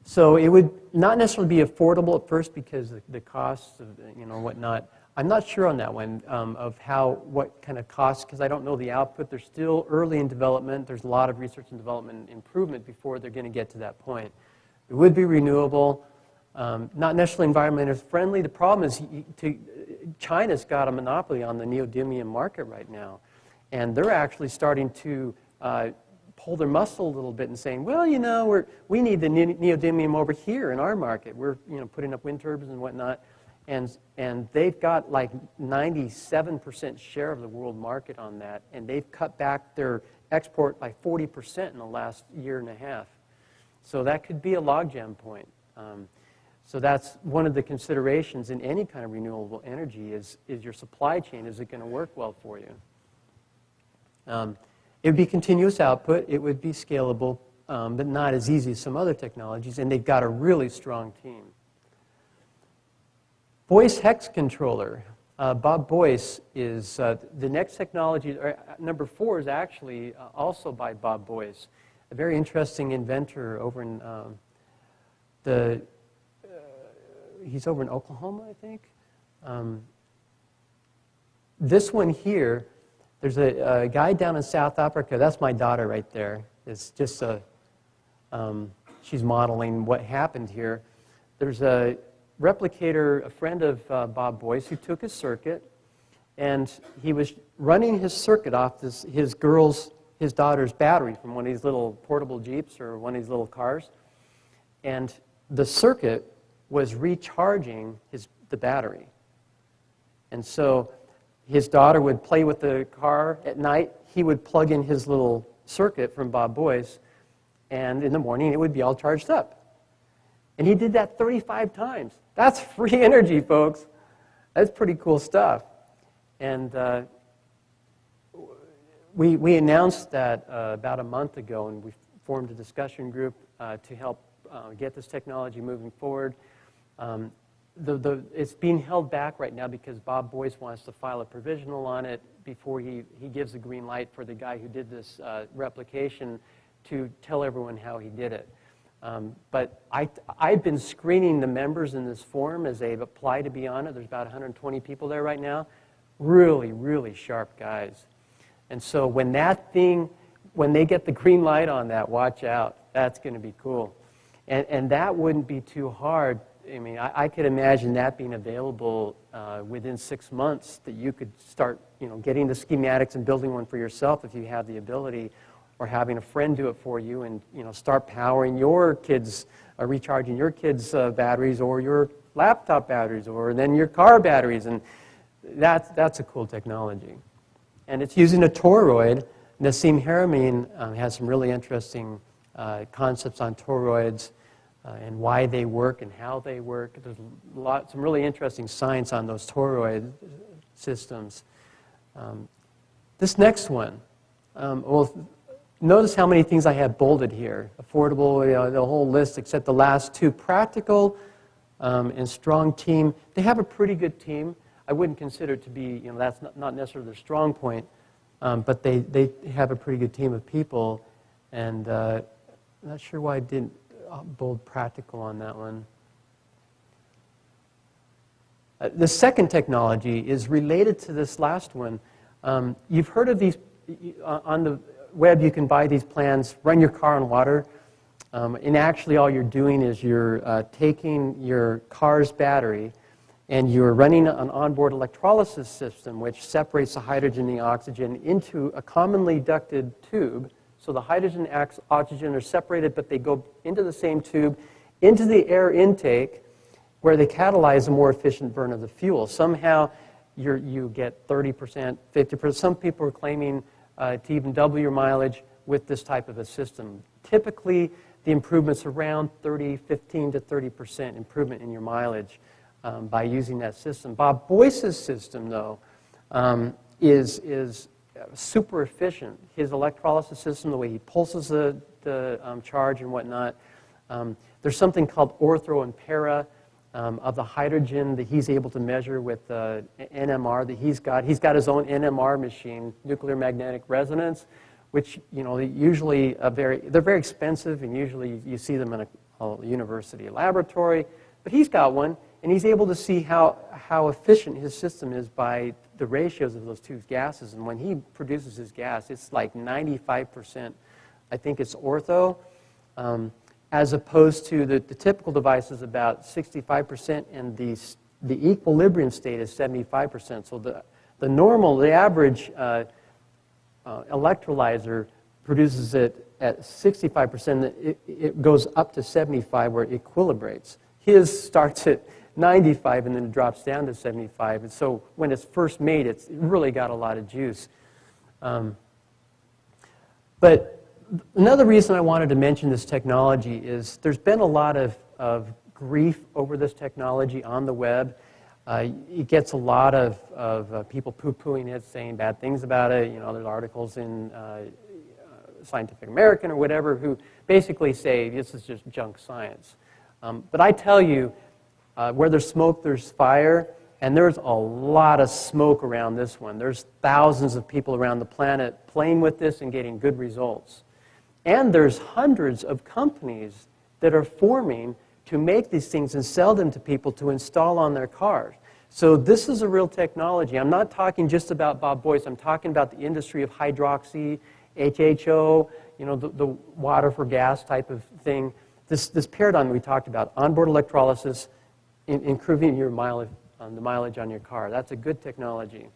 So it would not necessarily be affordable at first because the costs of whatnot. I'm not sure on that one of what kind of costs, because I don't know the output. They're still early in development. There's a lot of research and development and improvement before they're going to get to that point. It would be renewable, not necessarily environmentally friendly. The problem is China's got a monopoly on the neodymium market right now, and they're actually starting to pull their muscle a little bit and saying, well, we need the neodymium over here in our market. We're putting up wind turbines and whatnot. And they've got like 97% share of the world market on that, and they've cut back their export by 40% in the last year and a half. So that could be a logjam point. So that's one of the considerations in any kind of renewable energy is your supply chain. Is it going to work well for you? It would be continuous output. It would be scalable, but not as easy as some other technologies, and they've got a really strong team. Voice hex controller. Bob Boyce is the next technology. Number 4 is actually also by Bob Boyce, a very interesting inventor over in he's over in Oklahoma, I think. This one here, there's a guy down in South Africa. That's my daughter right there. It's just she's modeling what happened here. There's a replicator, a friend of Bob Boyce, who took his circuit, and he was running his circuit off his daughter's battery from one of these little portable Jeeps or one of these little cars, and the circuit was recharging the battery. And so his daughter would play with the car at night. He would plug in his little circuit from Bob Boyce, and in the morning it would be all charged up. And he did that 35 times. That's free energy, folks. That's pretty cool stuff. And we announced that about a month ago, and we formed a discussion group to help get this technology moving forward. It's being held back right now because Bob Boyce wants to file a provisional on it before he gives the green light for the guy who did this replication to tell everyone how he did it. But I've been screening the members in this forum as they've applied to be on it. There's about 120 people there right now. Really, really sharp guys. And so when they get the green light on that, watch out. That's going to be cool. And that wouldn't be too hard. I mean, I could imagine that being available within 6 months, that you could start, getting the schematics and building one for yourself if you have the ability, or having a friend do it for you and, start powering your kids, recharging your kids' batteries or your laptop batteries or then your car batteries. And that's a cool technology. And it's using a toroid. Nassim Haramein has some really interesting concepts on toroids and why they work and how they work. There's some really interesting science on those toroid systems. This next one, notice how many things I have bolded here. Affordable, the whole list except the last two. Practical and strong team. They have a pretty good team. I wouldn't consider it to be, that's not necessarily their strong point, but they have a pretty good team of people. And I'm not sure why I didn't bold practical on that one. The second technology is related to this last one. You've heard of these, on the web you can buy these plans, run your car on water, and actually all you're doing is you're taking your car's battery and you're running an onboard electrolysis system which separates the hydrogen and the oxygen into a commonly ducted tube. So the hydrogen and oxygen are separated, but they go into the same tube, into the air intake, where they catalyze a more efficient burn of the fuel. Somehow you get 30%, 50%. Some people are claiming to even double your mileage with this type of a system. Typically, the improvement's around 15 to 30% improvement in your mileage by using that system. Bob Boyce's system, though, is super efficient. His electrolysis system, the way he pulses the charge and whatnot, there's something called ortho and para of the hydrogen that he's able to measure with NMR that he's got. He's got his own NMR machine, nuclear magnetic resonance, which usually they're very expensive, and usually you see them in a university laboratory. But he's got one, and he's able to see how efficient his system is by the ratios of those two gases. And when he produces his gas, it's like 95%. I think it's ortho. As opposed to the typical device is about 65%, and the equilibrium state is 75%. So the average electrolyzer produces it at 65%. It goes up to 75 where it equilibrates. His starts at 95 and then it drops down to 75. And so when it's first made, it's really got a lot of juice. But another reason I wanted to mention this technology is there's been a lot of grief over this technology on the web. It gets a lot of people poo-pooing it, saying bad things about it. There's articles in Scientific American or whatever who basically say this is just junk science. But I tell you, where there's smoke, there's fire. And there's a lot of smoke around this one. There's thousands of people around the planet playing with this and getting good results. And there's hundreds of companies that are forming to make these things and sell them to people to install on their cars. So this is a real technology. I'm not talking just about Bob Boyce. I'm talking about the industry of hydroxy, HHO, the water for gas type of thing. This paradigm we talked about, onboard electrolysis, improving your mileage, the mileage on your car. That's a good technology.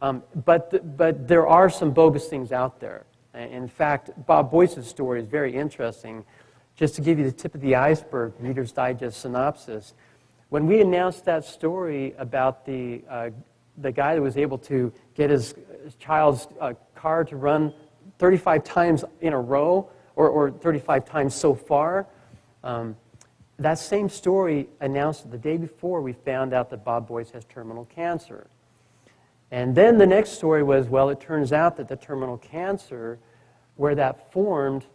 But there are some bogus things out there. In fact, Bob Boyce's story is very interesting. Just to give you the tip of the iceberg, Reader's Digest synopsis, when we announced that story about the guy that was able to get his child's car to run 35 times in a row, or 35 times so far, that same story announced the day before we found out that Bob Boyce has terminal cancer. And then the next story was, well, it turns out that the terminal cancer, where that formed,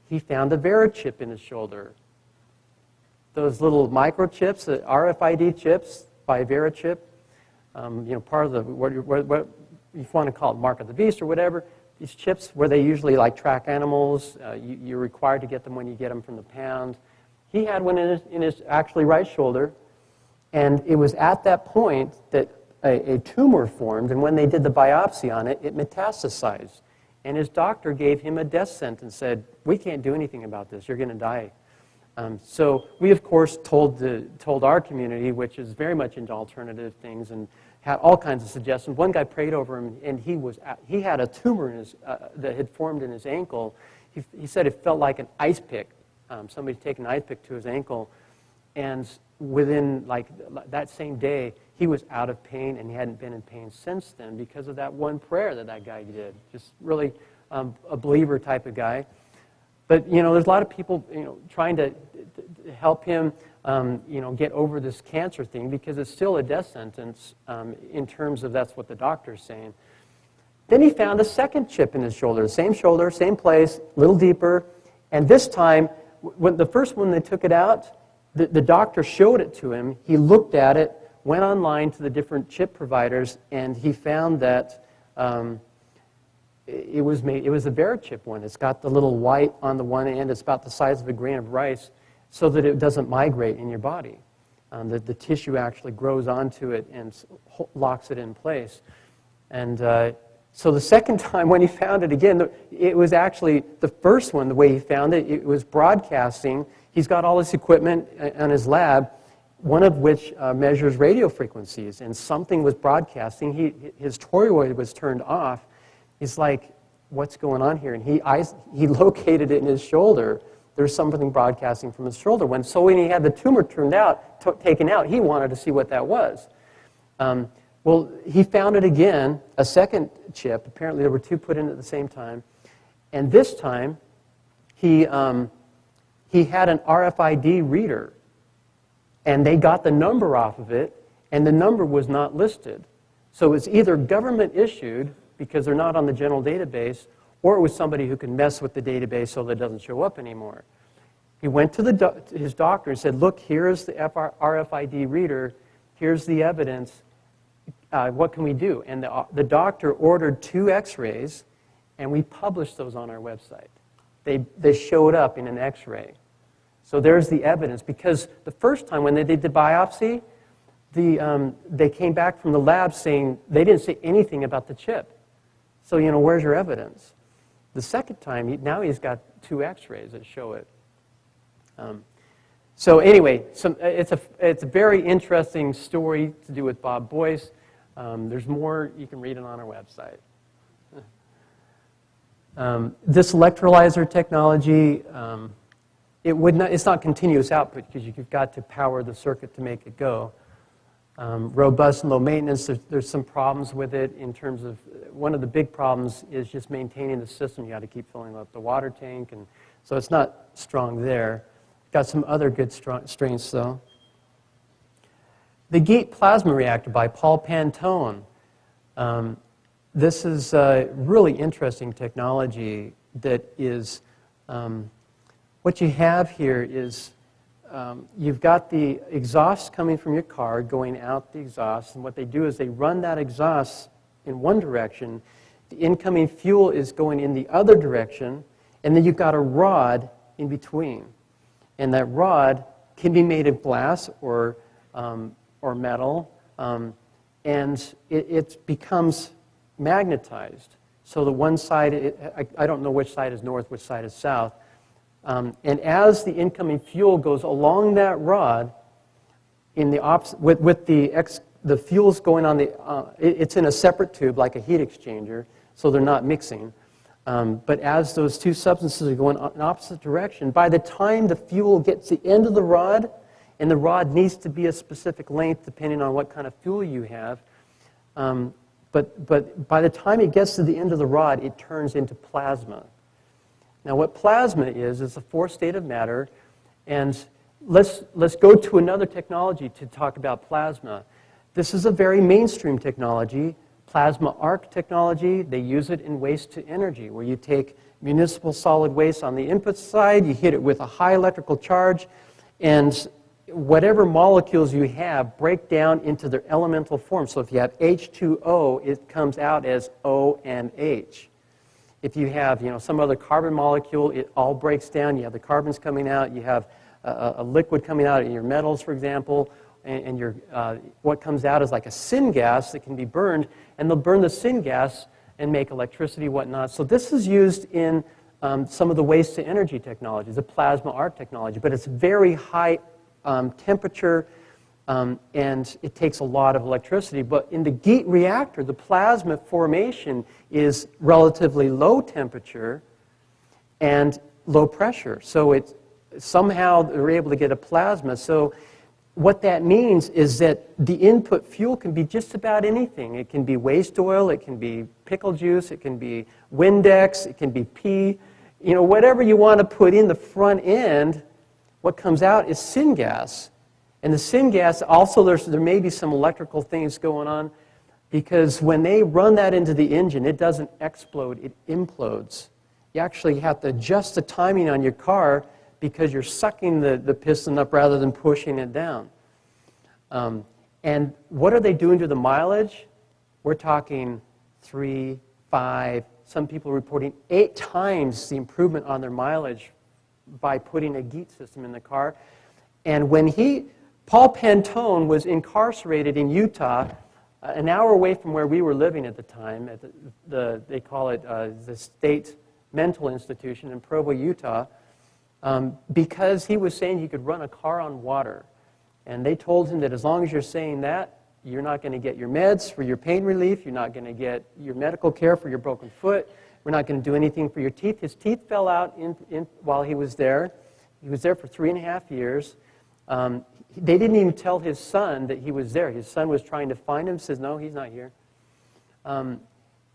he found a Verichip in his shoulder. Those little microchips, the RFID chips by Verichip, part of the, what if you want to call it mark of the beast or whatever, these chips where they usually track animals, you're required to get them when you get them from the pound. He had one in his actually right shoulder, and it was at that point that a tumor formed, and when they did the biopsy on it, it metastasized. And his doctor gave him a death sentence, said, we can't do anything about this, you're going to die. So we, of course, told our community, which is very much into alternative things and had all kinds of suggestions. One guy prayed over him, and he had a tumor in that had formed in his ankle. He said it felt like an ice pick. Somebody's taken an ice pick to his ankle, and within that same day, he was out of pain, and he hadn't been in pain since then because of that one prayer that guy did. Just really a believer type of guy. But there's a lot of people trying to help him get over this cancer thing because it's still a death sentence in terms of that's what the doctor's saying. Then he found a second chip in his shoulder, same place, a little deeper. And this time, when the first one they took it out, the doctor showed it to him. He looked at it, went online to the different chip providers, and he found that it was a Verichip one. It's got the little white on the one end. It's about the size of a grain of rice, so that it doesn't migrate in your body. The tissue actually grows onto it and locks it in place. And so the second time when he found it again, it was actually the first one, the way he found it, it was broadcasting. He's got all this equipment in his lab, one of which measures radio frequencies, and something was broadcasting. His toroid was turned off. He's like, what's going on here? And he located it in his shoulder. There's something broadcasting from his shoulder. When he had the tumor taken out, he wanted to see what that was. Well, he found it again, a second chip. Apparently there were two put in at the same time. And this time, he had an RFID reader. And they got the number off of it, and the number was not listed. So it's either government issued, because they're not on the general database, or it was somebody who can mess with the database so that it doesn't show up anymore. He went to his doctor and said, look, here's the RFID reader. Here's the evidence. What can we do? And the doctor ordered 2 x-rays, and we published those on our website. They showed up in an x-ray. So there's the evidence. Because the first time when they did the biopsy, they came back from the lab saying they didn't say anything about the chip. So, where's your evidence? The second time, now he's got 2 x-rays that show it. So anyway, it's a very interesting story to do with Bob Boyce. There's more. You can read it on our website. This electrolyzer technology, it's not continuous output because you've got to power the circuit to make it go. Robust and low maintenance, there's some problems with it in terms of, one of the big problems is just maintaining the system. You got to keep filling up the water tank, and so it's not strong there. Got some other good strengths though. The GEAT plasma reactor by Paul Pantone. This is a really interesting technology that is, what you have here is you've got the exhaust coming from your car going out the exhaust, and what they do is they run that exhaust in one direction, the incoming fuel is going in the other direction, and then you've got a rod in between. And that rod can be made of glass or metal, and it becomes magnetized. So the one side, I don't know which side is north, which side is south. And as the incoming fuel goes along that rod, in the with the fuels going on it's in a separate tube like a heat exchanger, so they're not mixing. But as those two substances are going in opposite direction, by the time the fuel gets to the end of the rod, and the rod needs to be a specific length depending on what kind of fuel you have, but by the time it gets to the end of the rod, it turns into plasma. Now what plasma is a fourth state of matter, and let's go to another technology to talk about plasma. This is a very mainstream technology, plasma arc technology. They use it in waste to energy, where you take municipal solid waste on the input side, you hit it with a high electrical charge, and whatever molecules you have break down into their elemental form. So if you have H2O, it comes out as O and H. If you have some other carbon molecule, it all breaks down. You have the carbons coming out. You have a liquid coming out in your metals, for example, and what comes out is like a syngas that can be burned, and they'll burn the syngas and make electricity, whatnot. So this is used in some of the waste to energy technologies, the plasma arc technology, but it's very high temperature, and it takes a lot of electricity. But in the GEAT reactor, the plasma formation is relatively low temperature and low pressure. So somehow they're able to get a plasma. So what that means is that the input fuel can be just about anything. It can be waste oil, it can be pickle juice, it can be Windex, it can be pee. Whatever you want to put in the front end, what comes out is syngas. And the syngas, also there may be some electrical things going on, Because when they run that into the engine, it doesn't explode, it implodes. You actually have to adjust the timing on your car because you're sucking the piston up rather than pushing it down. And what are they doing to the mileage? We're talking 3, 5, some people reporting 8 times the improvement on their mileage by putting a GEAT system in the car. And when Paul Pantone was incarcerated in Utah, an hour away from where we were living at the time, at they call it the State Mental Institution in Provo, Utah, because he was saying he could run a car on water. And they told him that as long as you're saying that, you're not going to get your meds for your pain relief, you're not going to get your medical care for your broken foot, we're not going to do anything for your teeth. His teeth fell out while he was there. He was there for 3.5 years. They didn't even tell his son that he was there. His son was trying to find him, says, no, he's not here.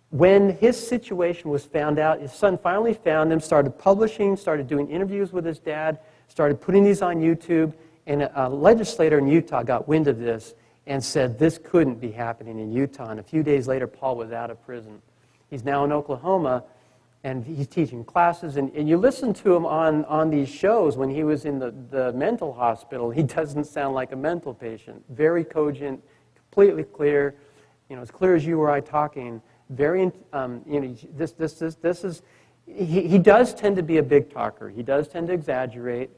When his situation was found out, his son finally found him, started publishing, started doing interviews with his dad, started putting these on YouTube, and a legislator in Utah got wind of this and said this couldn't be happening in Utah. And a few days later, Paul was out of prison. He's now in Oklahoma, and he's teaching classes. And you listen to him on these shows when he was in the mental hospital. He doesn't sound like a mental patient. Very cogent, completely clear, as clear as you or I talking. Very, this is. He does tend to be a big talker. He does tend to exaggerate,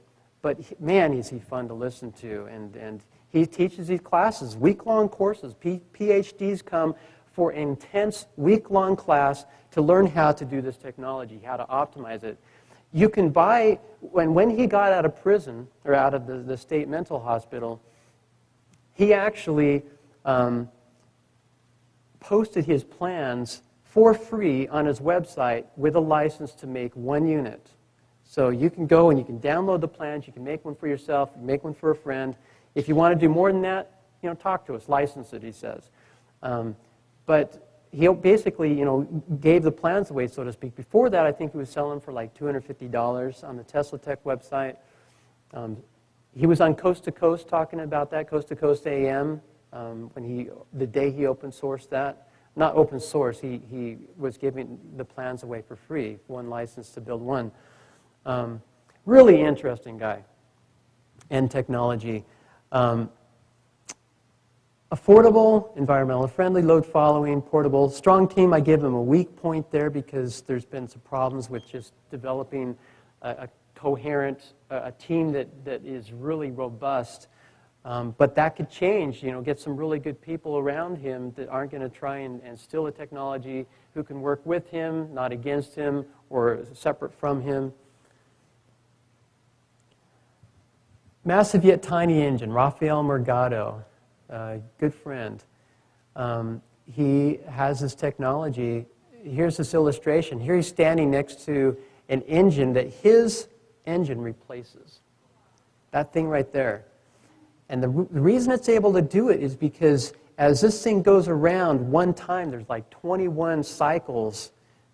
but man, is he fun to listen to. And he teaches these classes, week-long courses. PhDs come for an intense week-long class to learn how to do this technology, how to optimize it. You can buy, when he got out of prison, or out of the state mental hospital, he actually posted his plans for free on his website with a license to make 1 unit. So you can go and you can download the plans, you can make one for yourself, make one for a friend. If you want to do more than that, talk to us, license it, he says. But he basically, gave the plans away, so to speak. Before that, I think he was selling for like $250 on the Tesla Tech website. He was on Coast to Coast talking about that, Coast to Coast AM, the day he open sourced that. Not open source, he was giving the plans away for free, 1 license to build one. Really interesting guy and technology. Affordable, environmentally friendly, load following, portable. Strong team, I give him a weak point there because there's been some problems with just developing a coherent, a team that is really robust. But that could change, get some really good people around him that aren't going to try and steal the technology, who can work with him, not against him, or separate from him. Massive yet tiny engine, Rafael Morgado. Good friend. He has this technology. Here's this illustration. Here he's standing next to an engine that his engine replaces. That thing right there. And the reason it's able to do it is because as this thing goes around one time, there's like 21 cycles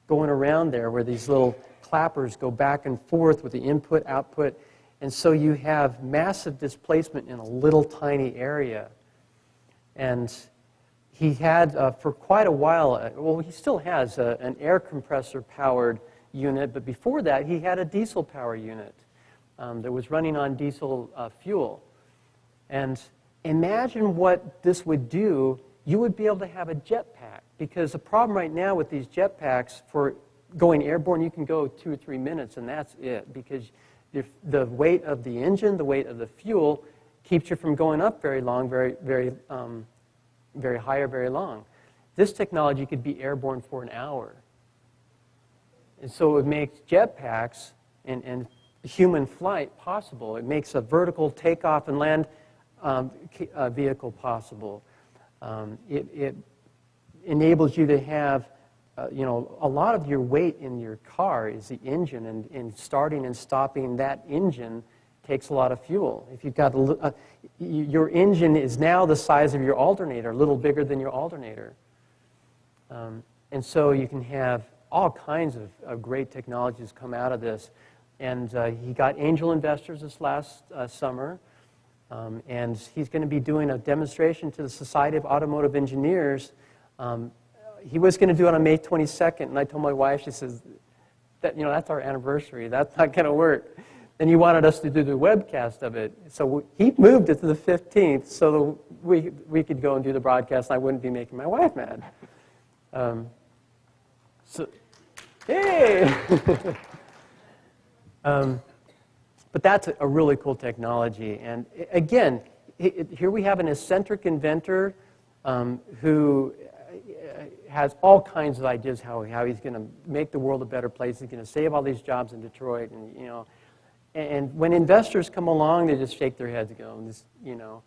going around there where these little clappers go back and forth with the input, output. And so you have massive displacement in a little tiny area. And he had, for quite a while, well, he still has an air compressor-powered unit, but before that, he had a diesel power unit that was running on diesel fuel. And imagine what this would do. You would be able to have a jetpack, because the problem right now with these jetpacks, for going airborne, you can go 2 or 3 minutes, and that's it, because the weight of the engine, the weight of the fuel, keeps you from going up very long, very high or very long. This technology could be airborne for an hour. And so it makes jetpacks and human flight possible. It makes a vertical takeoff and land vehicle possible. It enables you to have, a lot of your weight in your car is the engine, and starting and stopping that engine takes a lot of fuel. If you've got your engine is now the size of your alternator, a little bigger than your alternator. And so you can have all kinds of great technologies come out of this. And he got angel investors this last summer. And he's going to be doing a demonstration to the Society of Automotive Engineers He was going to do it on May 22nd, and I told my wife, she says, that's our anniversary. That's not going to work. And he wanted us to do the webcast of it. So he moved it to the 15th so that we could go and do the broadcast, and I wouldn't be making my wife mad. Hey! But that's a really cool technology. And again, here we have an eccentric inventor who has all kinds of ideas how he's going to make the world a better place. He's going to save all these jobs in Detroit, and when investors come along, they just shake their heads and go,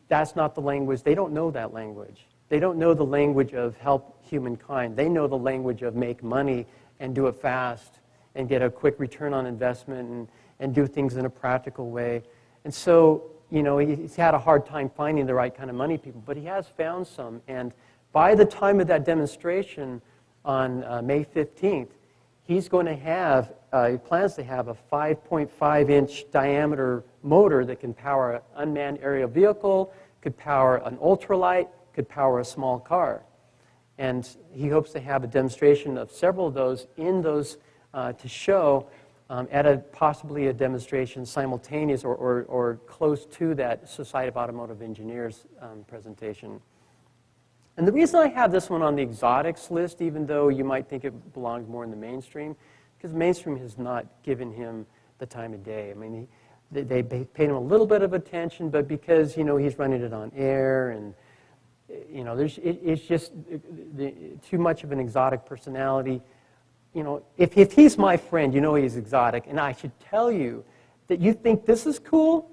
that's not the language. They don't know that language. They don't know the language of help humankind. They know the language of make money and do it fast and get a quick return on investment and do things in a practical way. And so, he's had a hard time finding the right kind of money people, but he has found some. And by the time of that demonstration on May 15th, he's going to have, he plans to have a 5.5-inch diameter motor that can power an unmanned aerial vehicle, could power an ultralight, could power a small car. And he hopes to have a demonstration of several of those in those to show at possibly a demonstration simultaneous or close to that Society of Automotive Engineers presentation. And the reason I have this one on the exotics list, even though you might think it belongs more in the mainstream, because the mainstream has not given him the time of day. I mean, they paid him a little bit of attention, but because, he's running it on air and, it's just too much of an exotic personality. If he's my friend, he's exotic, and I should tell you that you think this is cool,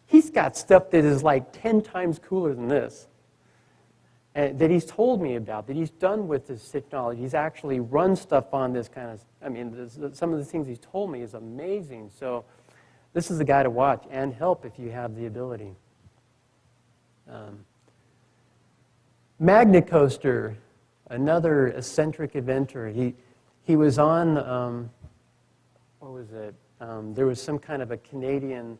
he's got stuff that is like 10 times cooler than this. That he's told me about, that he's done with this technology. He's actually run stuff on this kind of, some of the things he's told me is amazing. So this is the guy to watch and help if you have the ability. Magnacoaster, another eccentric inventor. He was on, what was it? There was some kind of a Canadian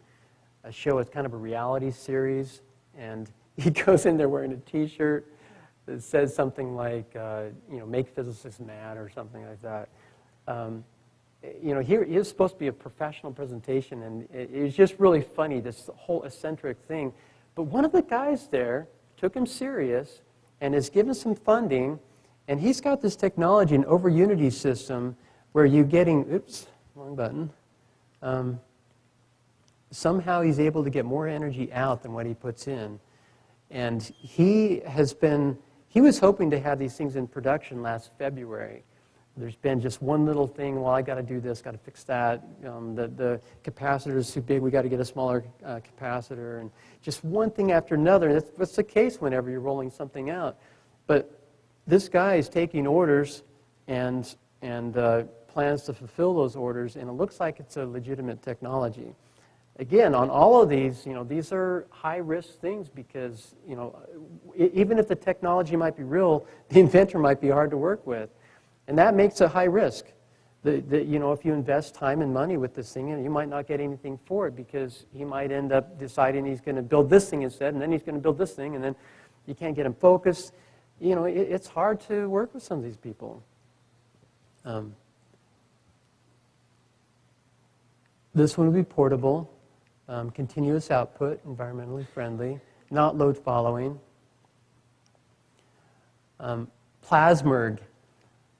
show. It's kind of a reality series. And he goes in there wearing a T-shirt that says something like, make physicists mad or something like that. Here it was supposed to be a professional presentation, and it was just really funny, this whole eccentric thing. But one of the guys there took him serious and has given some funding, and he's got this technology, an Overunity system, where you're getting, oops, wrong button. Somehow he's able to get more energy out than what he puts in. And he was hoping to have these things in production last February. There's been just one little thing, well, I got to do this, got to fix that. The capacitor is too big, we got to get a smaller capacitor. And just one thing after another. That's the case whenever you're rolling something out. But this guy is taking orders and plans to fulfill those orders, and it looks like it's a legitimate technology. Again, on all of these, these are high-risk things because, even if the technology might be real, the inventor might be hard to work with. And that makes it high risk. If you invest time and money with this thing, you might not get anything for it because he might end up deciding he's going to build this thing instead, and then he's going to build this thing, and then you can't get him focused. It's hard to work with some of these people. This one would be portable. Continuous output, environmentally friendly, not load following. Plasmerg,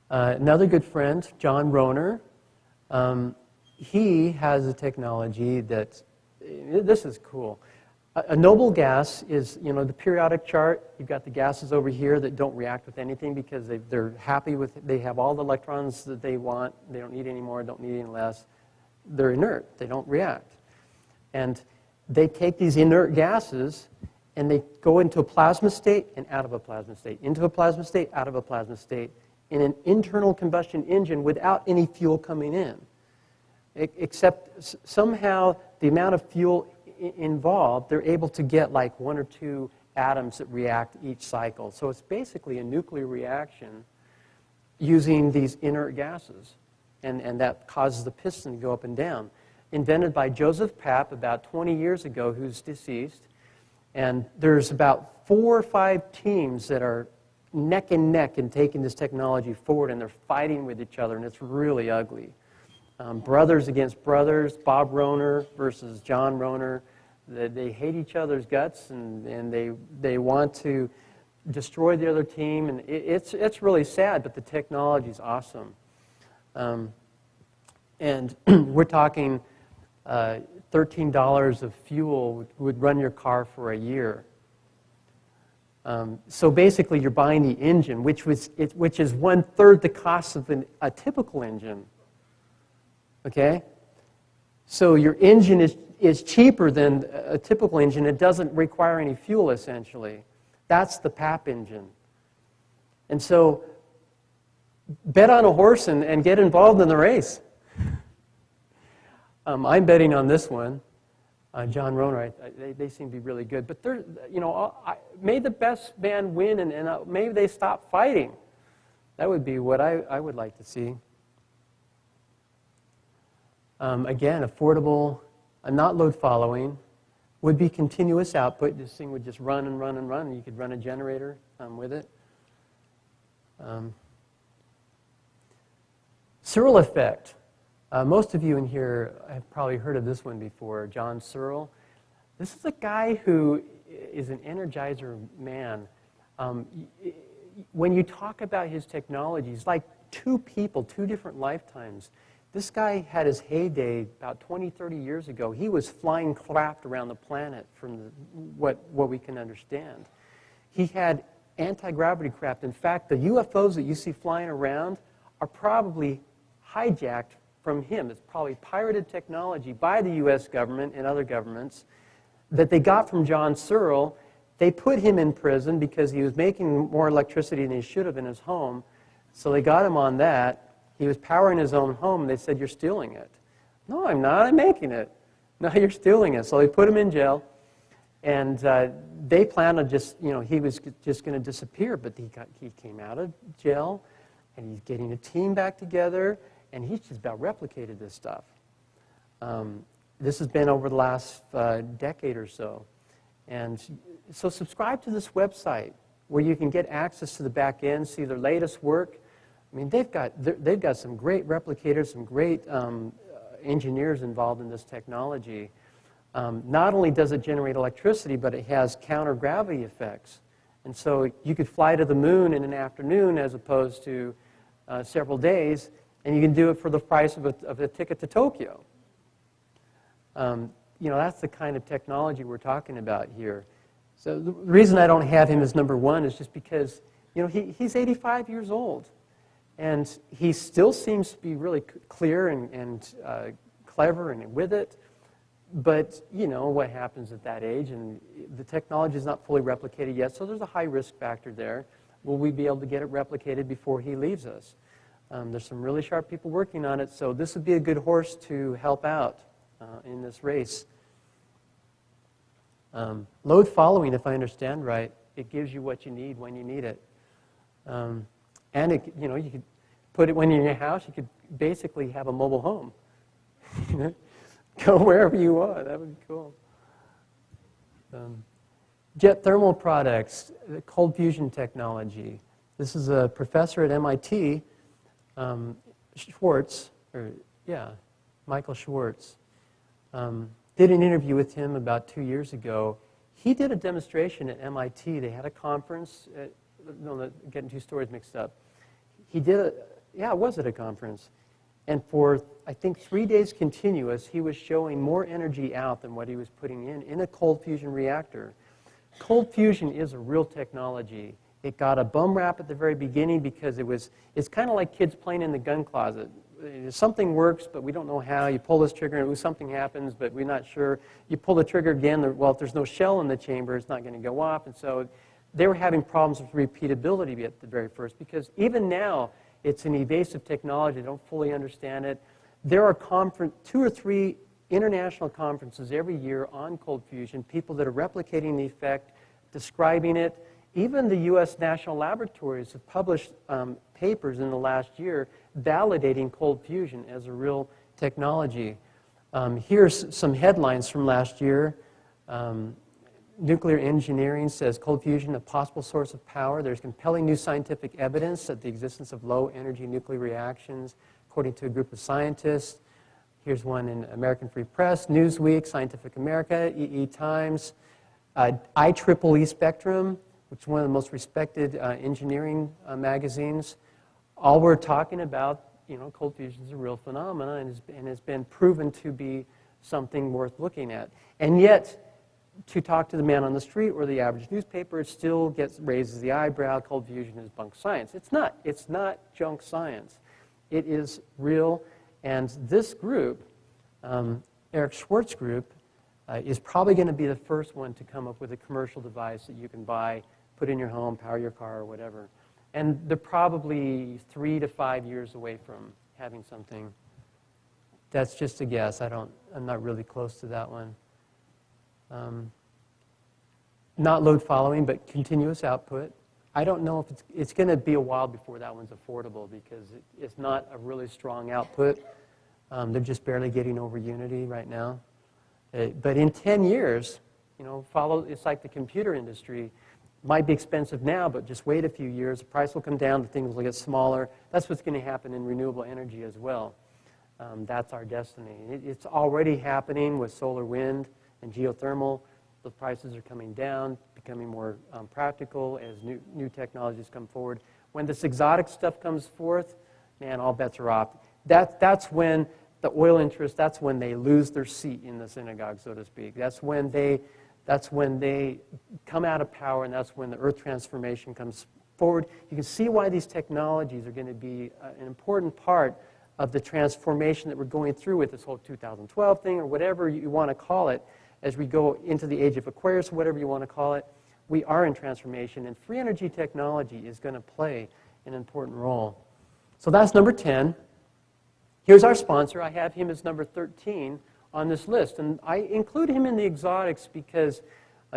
another good friend, John Rohner. He has a technology that, this is cool. A noble gas is, the periodic chart. You've got the gases over here that don't react with anything because they're happy with, they have all the electrons that they want. They don't need any more, don't need any less. They're inert, they don't react. And they take these inert gases and they go into a plasma state and out of a plasma state, into a plasma state, out of a plasma state, in an internal combustion engine without any fuel coming in. Except somehow the amount of fuel involved, they're able to get like 1 or 2 atoms that react each cycle. So it's basically a nuclear reaction using these inert gases. And that causes the piston to go up and down. Invented by Joseph Papp about 20 years ago, who's deceased. And there's about 4 or 5 teams that are neck and neck in taking this technology forward, and they're fighting with each other, and it's really ugly. Brothers against brothers, Bob Rohner versus John Rohner. They hate each other's guts, and they want to destroy the other team, and it's really sad, but the technology is awesome. And we're talking $13 of fuel would run your car for a year. So basically, you're buying the engine, which is 1/3 the cost of a typical engine. Okay? So your engine is cheaper than a typical engine. It doesn't require any fuel, essentially. That's the PAP engine. And so bet on a horse and get involved in the race. I'm betting on this one. John Rohner, they seem to be really good. But they're, may the best man win, and maybe they stop fighting. That would be what I would like to see. Again, affordable, not load following, would be continuous output. This thing would just run and run and run. You could run a generator with it. Searle effect. Most of you in here have probably heard of this one before, John Searle. This is a guy who is an energizer man. When you talk about his technologies, like two people, two different lifetimes. This guy had his heyday about 20, 30 years ago. He was flying craft around the planet from what we can understand. He had anti-gravity craft. In fact, the UFOs that you see flying around are probably hijacked from him. It's probably pirated technology by the U.S. government and other governments that they got from John Searle. They put him in prison because he was making more electricity than he should have in his home. So they got him on that. He was powering his own home, and they said, "You're stealing it." "No, I'm not. I'm making it." "No, you're stealing it." So they put him in jail, and they planned on just, he was just going to disappear. But he came out of jail, and he's getting a team back together, and he's just about replicated this stuff. This has been over the last decade or so. And so subscribe to this website where you can get access to the back end, see their latest work. I mean, they've got some great replicators, some great engineers involved in this technology. Not only does it generate electricity, but it has counter-gravity effects. And so you could fly to the moon in an afternoon as opposed to several days, and you can do it for the price of a ticket to Tokyo. That's the kind of technology we're talking about here. So the reason I don't have him as number one is just because, he's 85 years old. And he still seems to be really clear and clever and with it. But, what happens at that age, and the technology is not fully replicated yet, so there's a high risk factor there. Will we be able to get it replicated before he leaves us? There's some really sharp people working on it, so this would be a good horse to help out in this race. Load following, if I understand right, it gives you what you need when you need it. And you could put it when you're in your house. You could basically have a mobile home. Go wherever you want. That would be cool. Jet thermal products, cold fusion technology. This is a professor at MIT, Michael Schwartz. Did an interview with him about 2 years ago. He did a demonstration at MIT. They had a conference. Getting two stories mixed up. He did it was at a conference. And for, I think, 3 days continuous, he was showing more energy out than what he was putting in a cold fusion reactor. Cold fusion is a real technology. It got a bum rap at the very beginning because it's kind of like kids playing in the gun closet. Something works, but we don't know how. You pull this trigger and something happens, but we're not sure. You pull the trigger again, well, if there's no shell in the chamber, it's not going to go off. And so they were having problems with repeatability at the very first, because even now, it's an evasive technology. They don't fully understand it. There are 2 or 3 international conferences every year on cold fusion, people that are replicating the effect, describing it. Even the U.S. national laboratories have published papers in the last year validating cold fusion as a real technology. Here's some headlines from last year. Nuclear engineering says cold fusion a possible source of power. There's compelling new scientific evidence of the existence of low-energy nuclear reactions, according to a group of scientists. Here's one in American Free Press, Newsweek, Scientific America, EE Times, IEEE Spectrum, which is one of the most respected engineering magazines. All we're talking about, cold fusion is a real phenomenon and has been proven to be something worth looking at. And yet, to talk to the man on the street or the average newspaper, it still raises the eyebrow. Cold fusion is bunk science. It's not. It's not junk science. It is real. And this group, Eric Schwartz group, is probably going to be the first one to come up with a commercial device that you can buy, put in your home, power your car, or whatever. And they're probably 3 to 5 years away from having something. That's just a guess. I'm not really close to that one. Not load following, but continuous output. I don't know if it's going to be a while before that one's affordable because it's not a really strong output. They're just barely getting over Unity right now. But in 10 years, it's like the computer industry. Might be expensive now, but just wait a few years. The price will come down, the things will get smaller. That's what's going to happen in renewable energy as well. That's our destiny. It's already happening with solar, wind, and geothermal. The prices are coming down, becoming more practical as new technologies come forward. When this exotic stuff comes forth, man, all bets are off. That's when the oil interests, that's when they lose their seat in the synagogue, so to speak. That's when they come out of power, and that's when the earth transformation comes forward. You can see why these technologies are going to be an important part of the transformation that we're going through with this whole 2012 thing, or whatever you want to call it, as we go into the age of Aquarius, whatever you want to call it. We are in transformation, and free energy technology is going to play an important role. So that's number 10. Here's our sponsor. I have him as number 13 on this list, and I include him in the exotics because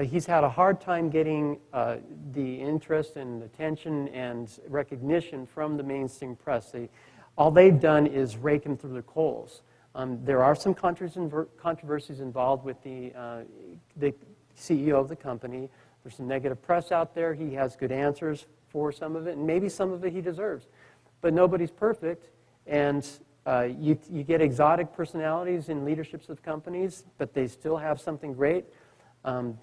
he's had a hard time getting the interest and attention and recognition from the mainstream press. All they've done is rake him through the coals. There are some controversies involved with the CEO of the company. There's some negative press out there. He has good answers for some of it, and maybe some of it he deserves. But nobody's perfect, and you get exotic personalities in leaderships of companies, but they still have something great.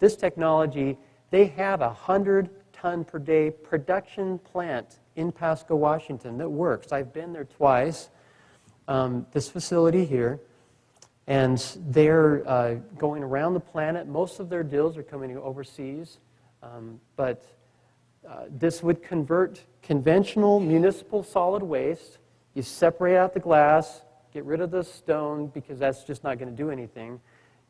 This technology, they have a 100-ton-per-day production plant in Pasco, Washington that works. I've been there twice. This facility here, and they're going around the planet. Most of their deals are coming overseas, but this would convert conventional municipal solid waste. You separate out the glass, get rid of the stone because that's just not going to do anything.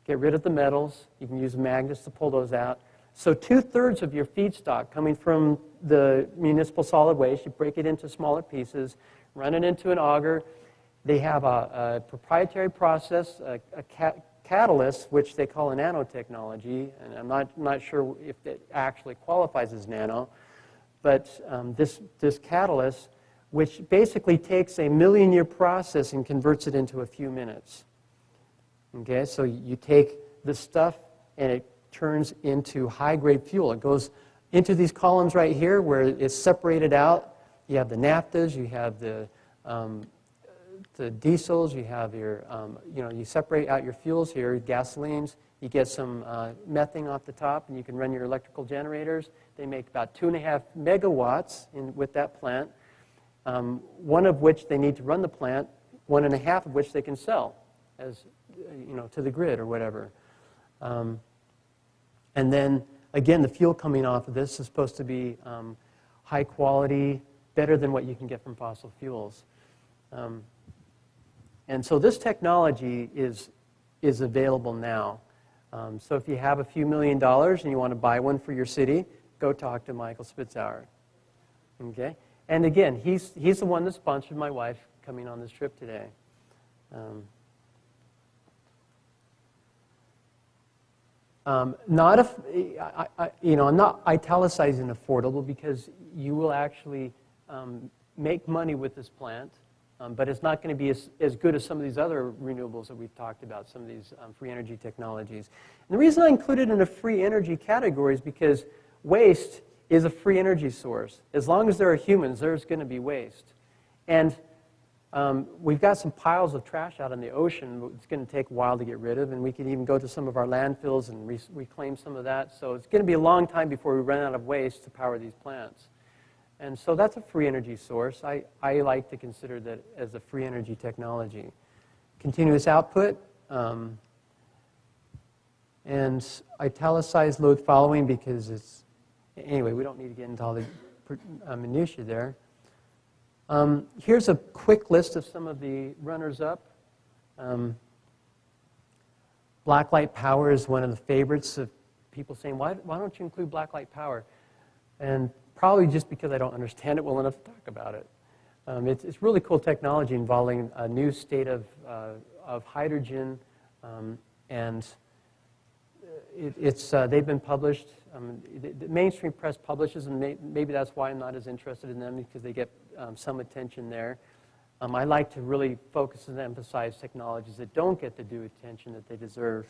Get rid of the metals. You can use magnets to pull those out. So 2/3 of your feedstock coming from the municipal solid waste, you break it into smaller pieces, run it into an auger. They have a proprietary process, a catalyst, which they call a nanotechnology, and I'm not sure if it actually qualifies as nano, but this catalyst, which basically takes a million-year process and converts it into a few minutes. Okay, so you take this stuff and it turns into high-grade fuel. It goes into these columns right here where it's separated out. You have the naphthas, you have the diesels, you have your, you separate out your fuels here, gasolines. You get some methane off the top, and you can run your electrical generators. They make about 2.5 megawatts with that plant, one of which they need to run the plant, 1.5 of which they can sell as, to the grid or whatever. And then, again, the fuel coming off of this is supposed to be high quality, better than what you can get from fossil fuels. And so this technology is available now. So if you have a few $1 million and you want to buy one for your city, go talk to Michael Spitzauer. Okay? And again, he's the one that sponsored my wife coming on this trip today. I'm not italicizing affordable because you will actually make money with this plant. but it's not going to be as good as some of these other renewables that we've talked about, some of these free energy technologies. And the reason I included it in a free energy category is because waste is a free energy source. As long as there are humans, there's going to be waste. And we've got some piles of trash out in the ocean. It's going to take a while to get rid of, and we can even go to some of our landfills and reclaim some of that. So it's going to be a long time before we run out of waste to power these plants. And so that's a free energy source. I like to consider that as a free energy technology. Continuous output, and italicized load following because it's, anyway, we don't need to get into all the minutiae there. Here's a quick list of some of the runners-up. Blacklight power is one of the favorites of people saying, why don't you include blacklight power? And probably just because I don't understand it well enough to talk about it. It's really cool technology involving a new state of hydrogen, and they've been published. The mainstream press publishes, and maybe that's why I'm not as interested in them, because they get some attention there. I like to really focus and emphasize technologies that don't get the due attention that they deserve.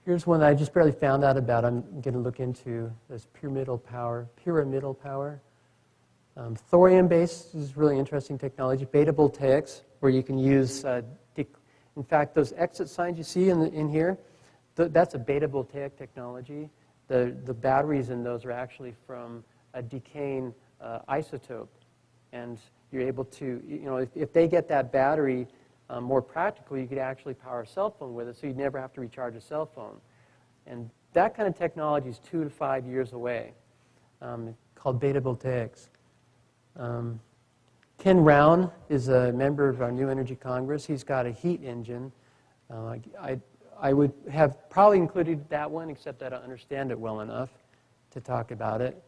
Here's one that I just barely found out about. I'm going to look into this pyramidal power. Thorium-based is really interesting technology. Beta voltaics, where you can use, in fact, those exit signs you see in here, that's a beta voltaic technology. The batteries in those are actually from a decaying isotope. And you're able to, if they get that battery more practical, you could actually power a cell phone with it, so you'd never have to recharge a cell phone. And that kind of technology is 2 to 5 years away, called beta voltaics. Ken Round is a member of our New Energy Congress. He's got a heat engine. I would have probably included that one, except I don't understand it well enough to talk about it.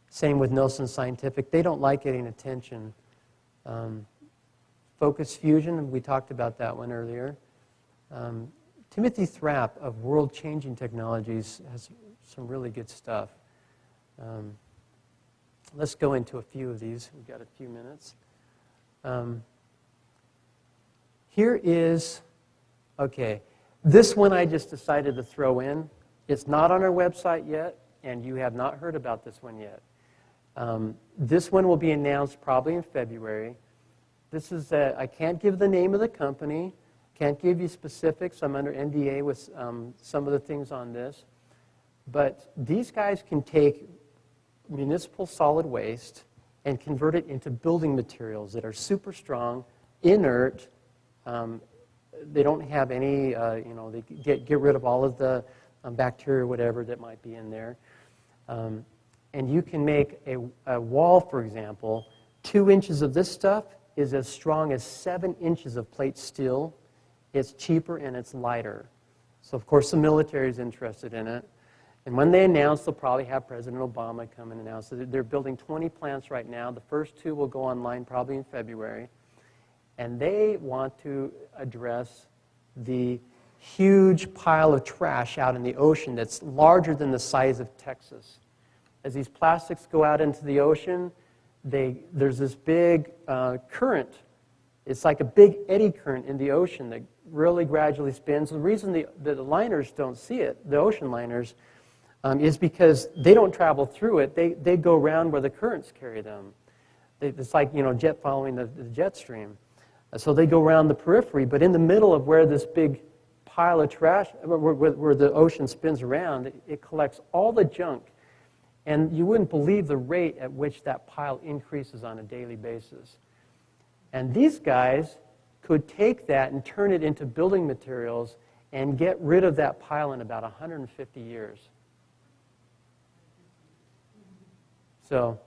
Same with Nelson Scientific. They don't like getting attention. Focus fusion, we talked about that one earlier. Timothy Thrapp of World Changing Technologies has some really good stuff. Let's go into a few of these. We've got a few minutes. Here is, okay, this one I just decided to throw in. It's not on our website yet, and you have not heard about this one yet. This one will be announced probably in February. This is I can't give the name of the company, can't give you specifics. I'm under NDA with some of the things on this. But these guys can take municipal solid waste and convert it into building materials that are super strong, inert. They don't have any, they get rid of all of the bacteria or whatever that might be in there. And you can make a wall, for example, 2 inches of this stuff is as strong as 7 inches of plate steel. It's cheaper and it's lighter. So, of course, the military is interested in it. And when they announce, they'll probably have President Obama come and announce that they're building 20 plants right now. The first 2 will go online probably in February. And they want to address the huge pile of trash out in the ocean that's larger than the size of Texas. As these plastics go out into the ocean, there's this big current. It's like a big eddy current in the ocean that really gradually spins. The reason the liners don't see it, the ocean liners, is because they don't travel through it. They go around where the currents carry them. It's like, jet following the jet stream. So they go around the periphery, but in the middle of where this big pile of trash, where the ocean spins around, it collects all the junk. And you wouldn't believe the rate at which that pile increases on a daily basis. And these guys could take that and turn it into building materials and get rid of that pile in about 150 years. So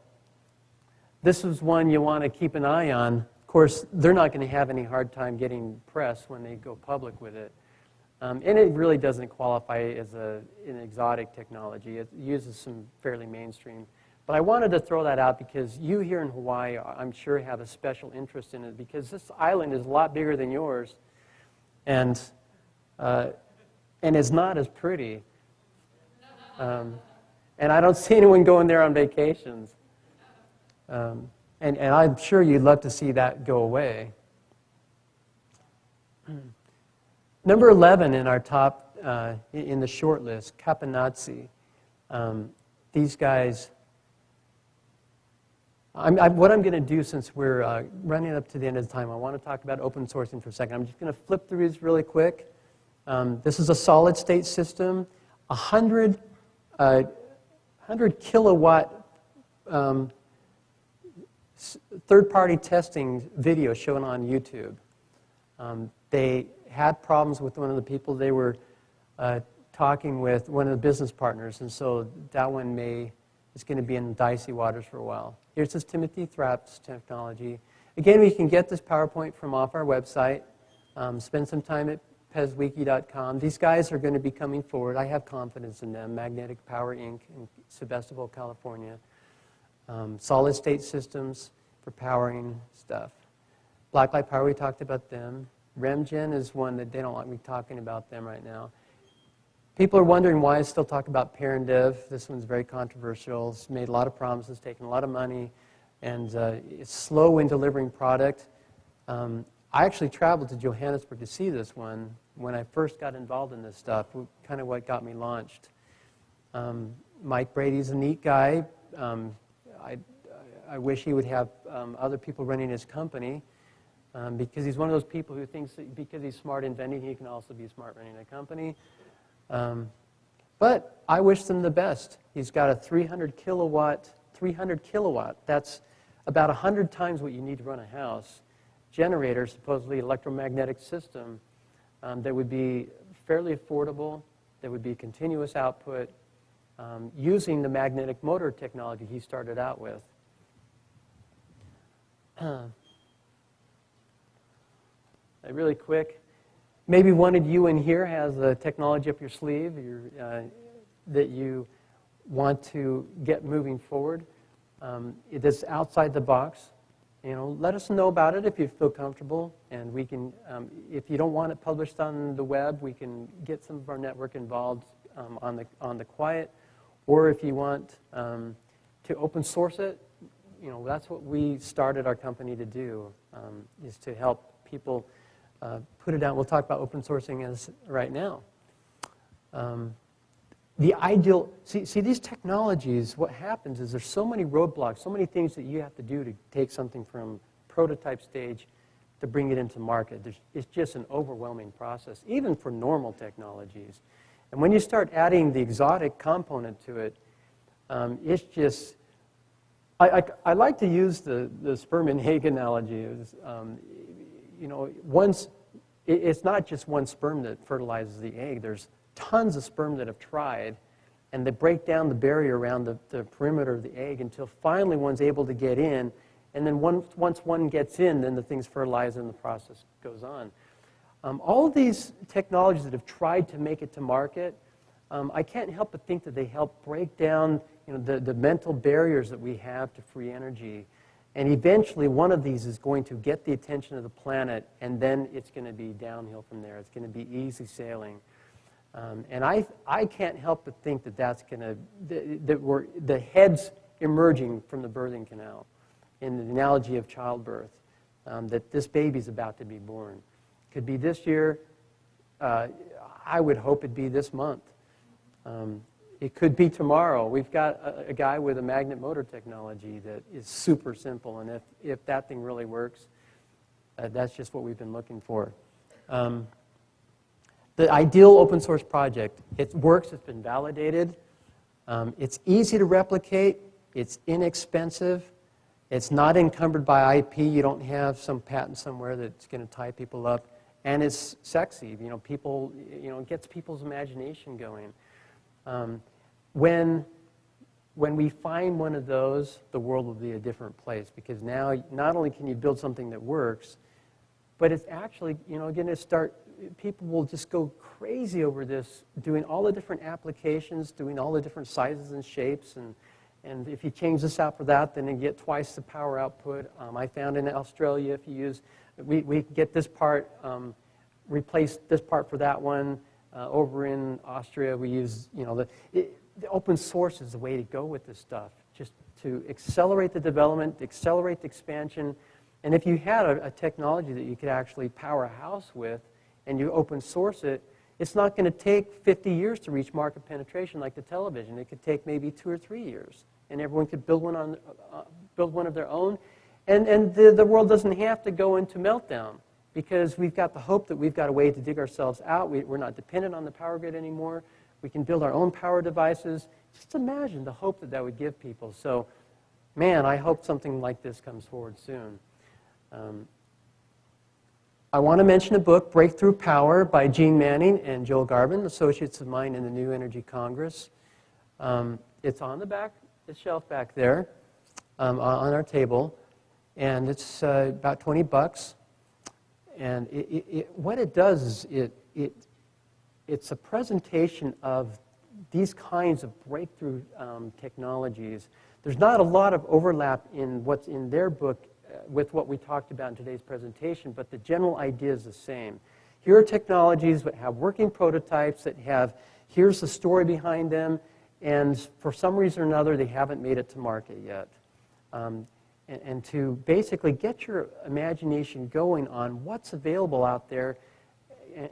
this is one you want to keep an eye on. Of course, they're not going to have any hard time getting press when they go public with it. And it really doesn't qualify as an exotic technology. It uses some fairly mainstream. But I wanted to throw that out because you here in Hawaii, I'm sure, have a special interest in it because this island is a lot bigger than yours, and it's not as pretty. And I don't see anyone going there on vacations. And I'm sure you'd love to see that go away. Number 11 in our top, in the short list, Kapanazi. These guys, what I'm going to do, since we're running up to the end of the time, I want to talk about open sourcing for a second. I'm just going to flip through these really quick. This is a solid state system, 100 kilowatt third-party testing video shown on YouTube. They had problems with one of the people they were talking with, one of the business partners, and so that one is going to be in dicey waters for a while. Here's this Timothy Thrapp's technology. Again, we can get this PowerPoint from off our website. Spend some time at PezWiki.com. These guys are going to be coming forward. I have confidence in them. Magnetic Power Inc. in Sebastopol, California. Solid-state systems for powering stuff. Blacklight Power, we talked about them. RemGen is one that they don't want me talking about them right now. People are wondering why I still talk about Parendev. This one's very controversial. It's made a lot of promises, taken a lot of money, and it's slow in delivering product. I actually traveled to Johannesburg to see this one when I first got involved in this stuff, kind of what got me launched. Mike Brady's a neat guy. I wish he would have other people running his company because he's one of those people who thinks that because he's smart inventing, he can also be smart running a company. But I wish them the best. He's got a 300 kilowatt, that's about 100 times what you need to run a house, generator, supposedly electromagnetic system, that would be fairly affordable, that would be continuous output, using the magnetic motor technology he started out with. Really quick, maybe one of you in here has a technology up your sleeve that you want to get moving forward. It is outside the box. Let us know about it if you feel comfortable, and we can. If you don't want it published on the web, we can get some of our network involved on the quiet, or if you want to open source it, that's what we started our company to do, is to help people put it out. We'll talk about open sourcing right now. The ideal, see these technologies, what happens is there's so many roadblocks, so many things that you have to do to take something from prototype stage to bring it into market. It's just an overwhelming process, even for normal technologies. And when you start adding the exotic component to it, it's just, I like to use the sperm and egg analogy. It's not just one sperm that fertilizes the egg. There's tons of sperm that have tried, and they break down the barrier around the perimeter of the egg until finally one's able to get in, and then once one gets in, then the thing's fertilized and the process goes on. All of these technologies that have tried to make it to market, I can't help but think that they help break down the mental barriers that we have to free energy. And eventually, one of these is going to get the attention of the planet, and then it's going to be downhill from there. It's going to be easy sailing. And I can't help but think that that's going to, that we're, the head's emerging from the birthing canal, in the analogy of childbirth, that this baby's about to be born. Could be this year. I would hope it'd be this month. It could be tomorrow. We've got a guy with a magnet motor technology that is super simple, and if that thing really works, that's just what we've been looking for. The ideal open source project, it works, it's been validated, it's easy to replicate, it's inexpensive, it's not encumbered by IP, you don't have some patent somewhere that's going to tie people up, and it's sexy, people, it gets people's imagination going. When we find one of those, the world will be a different place, because now not only can you build something that works, but it's actually, going to start, people will just go crazy over this, doing all the different applications, doing all the different sizes and shapes, and if you change this out for that, then you get twice the power output. I found in Australia, if you use, we get this part, replace this part for that one. Over in Austria, we use, the open source is the way to go with this stuff, just to accelerate the development, accelerate the expansion. And if you had a technology that you could actually power a house with and you open source it, it's not going to take 50 years to reach market penetration like the television. It could take maybe 2 or 3 years. And everyone could build one of their own. And the world doesn't have to go into meltdown because we've got the hope that we've got a way to dig ourselves out. We're not dependent on the power grid anymore. We can build our own power devices. Just imagine the hope that that would give people. So, man, I hope something like this comes forward soon. I want to mention a book, Breakthrough Power, by Gene Manning and Joel Garvin, associates of mine in the New Energy Congress. It's on the shelf back there on our table, and it's about $20. And what it does is it's a presentation of these kinds of breakthrough technologies. There's not a lot of overlap in what's in their book with what we talked about in today's presentation, but the general idea is the same. Here are technologies that have working prototypes that have, here's the story behind them, and for some reason or another, they haven't made it to market yet. And to basically get your imagination going on what's available out there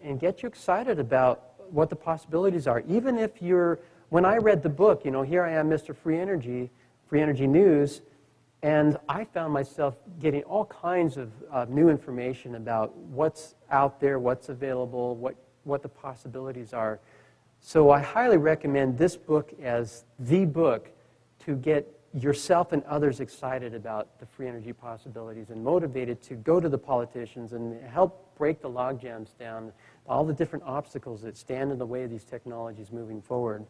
and get you excited about what the possibilities are. Even if when I read the book, here I am, Mr. Free Energy News, and I found myself getting all kinds of new information about what's out there, what's available, what the possibilities are. So I highly recommend this book as the book to get yourself and others excited about the free energy possibilities and motivated to go to the politicians and help break the log jams down, all the different obstacles that stand in the way of these technologies moving forward.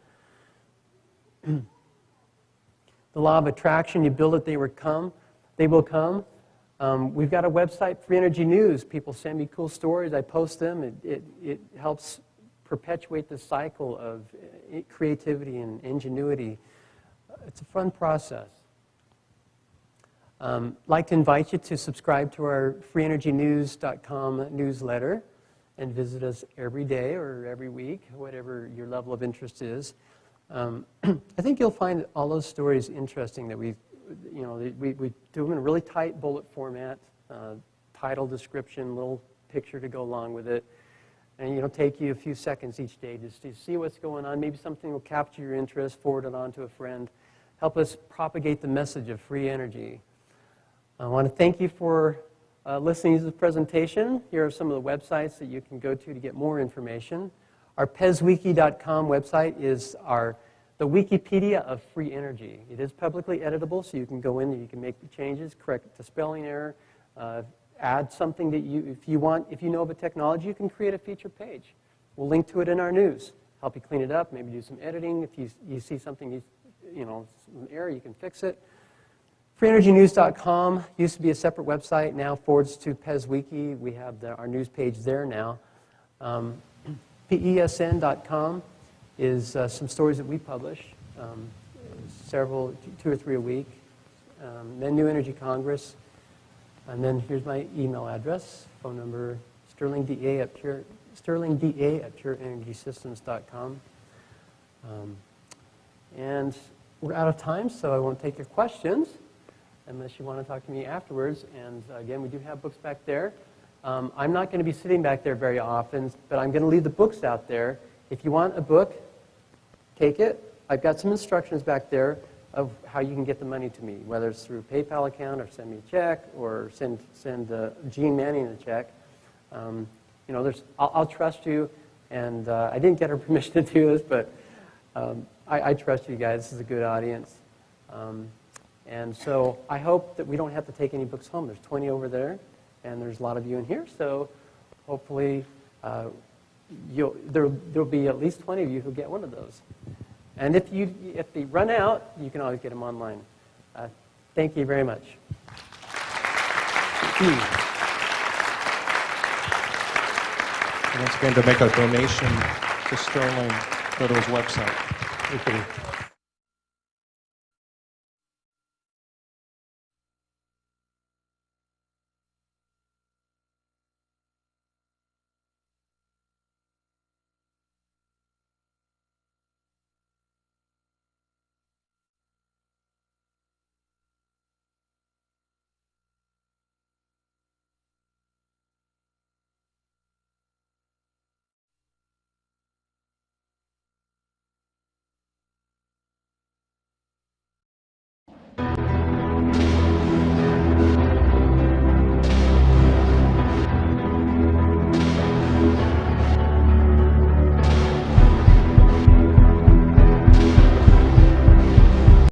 The law of attraction, you build it, they will come. We've got a website, Free Energy News. People send me cool stories. I post them. It helps perpetuate the cycle of creativity and ingenuity. It's a fun process. I'd like to invite you to subscribe to our freeenergynews.com newsletter and visit us every day or every week, whatever your level of interest is. I think you'll find all those stories interesting that we do them in a really tight bullet format, title, description, little picture to go along with it. And it'll take you a few seconds each day just to see what's going on. Maybe something will capture your interest, forward it on to a friend. Help us propagate the message of free energy. I want to thank you for listening to the presentation. Here are some of the websites that you can go to get more information. Our PezWiki.com website is the Wikipedia of free energy. It is publicly editable, so you can go in and you can make the changes, correct the spelling error, add something that if you know of a technology, you can create a feature page. We'll link to it in our news, help you clean it up, maybe do some editing. If you see something, some error, you can fix it. FreeEnergyNews.com used to be a separate website, now forwards to PezWiki. We have our news page there now. PESN.com is some stories that we publish, 2 or 3 a week. Then New Energy Congress. And then here's my email address, phone number, sterlingda at pureenergysystems.com. And we're out of time, so I won't take your questions unless you want to talk to me afterwards. And again, we do have books back there. I'm not going to be sitting back there very often, but I'm going to leave the books out there. If you want a book, take it. I've got some instructions back there of how you can get the money to me, whether it's through a PayPal account or send me a check or send Gene Manning a check. I'll trust you, and I didn't get her permission to do this, but I trust you guys. This is a good audience. And so I hope that we don't have to take any books home. There's 20 over there, and there's a lot of you in here, so hopefully there'll be at least 20 of you who get one of those. And if they run out, you can always get them online. Thank you very much. Once again, to make a donation to Sterling, go to his website. Thank you.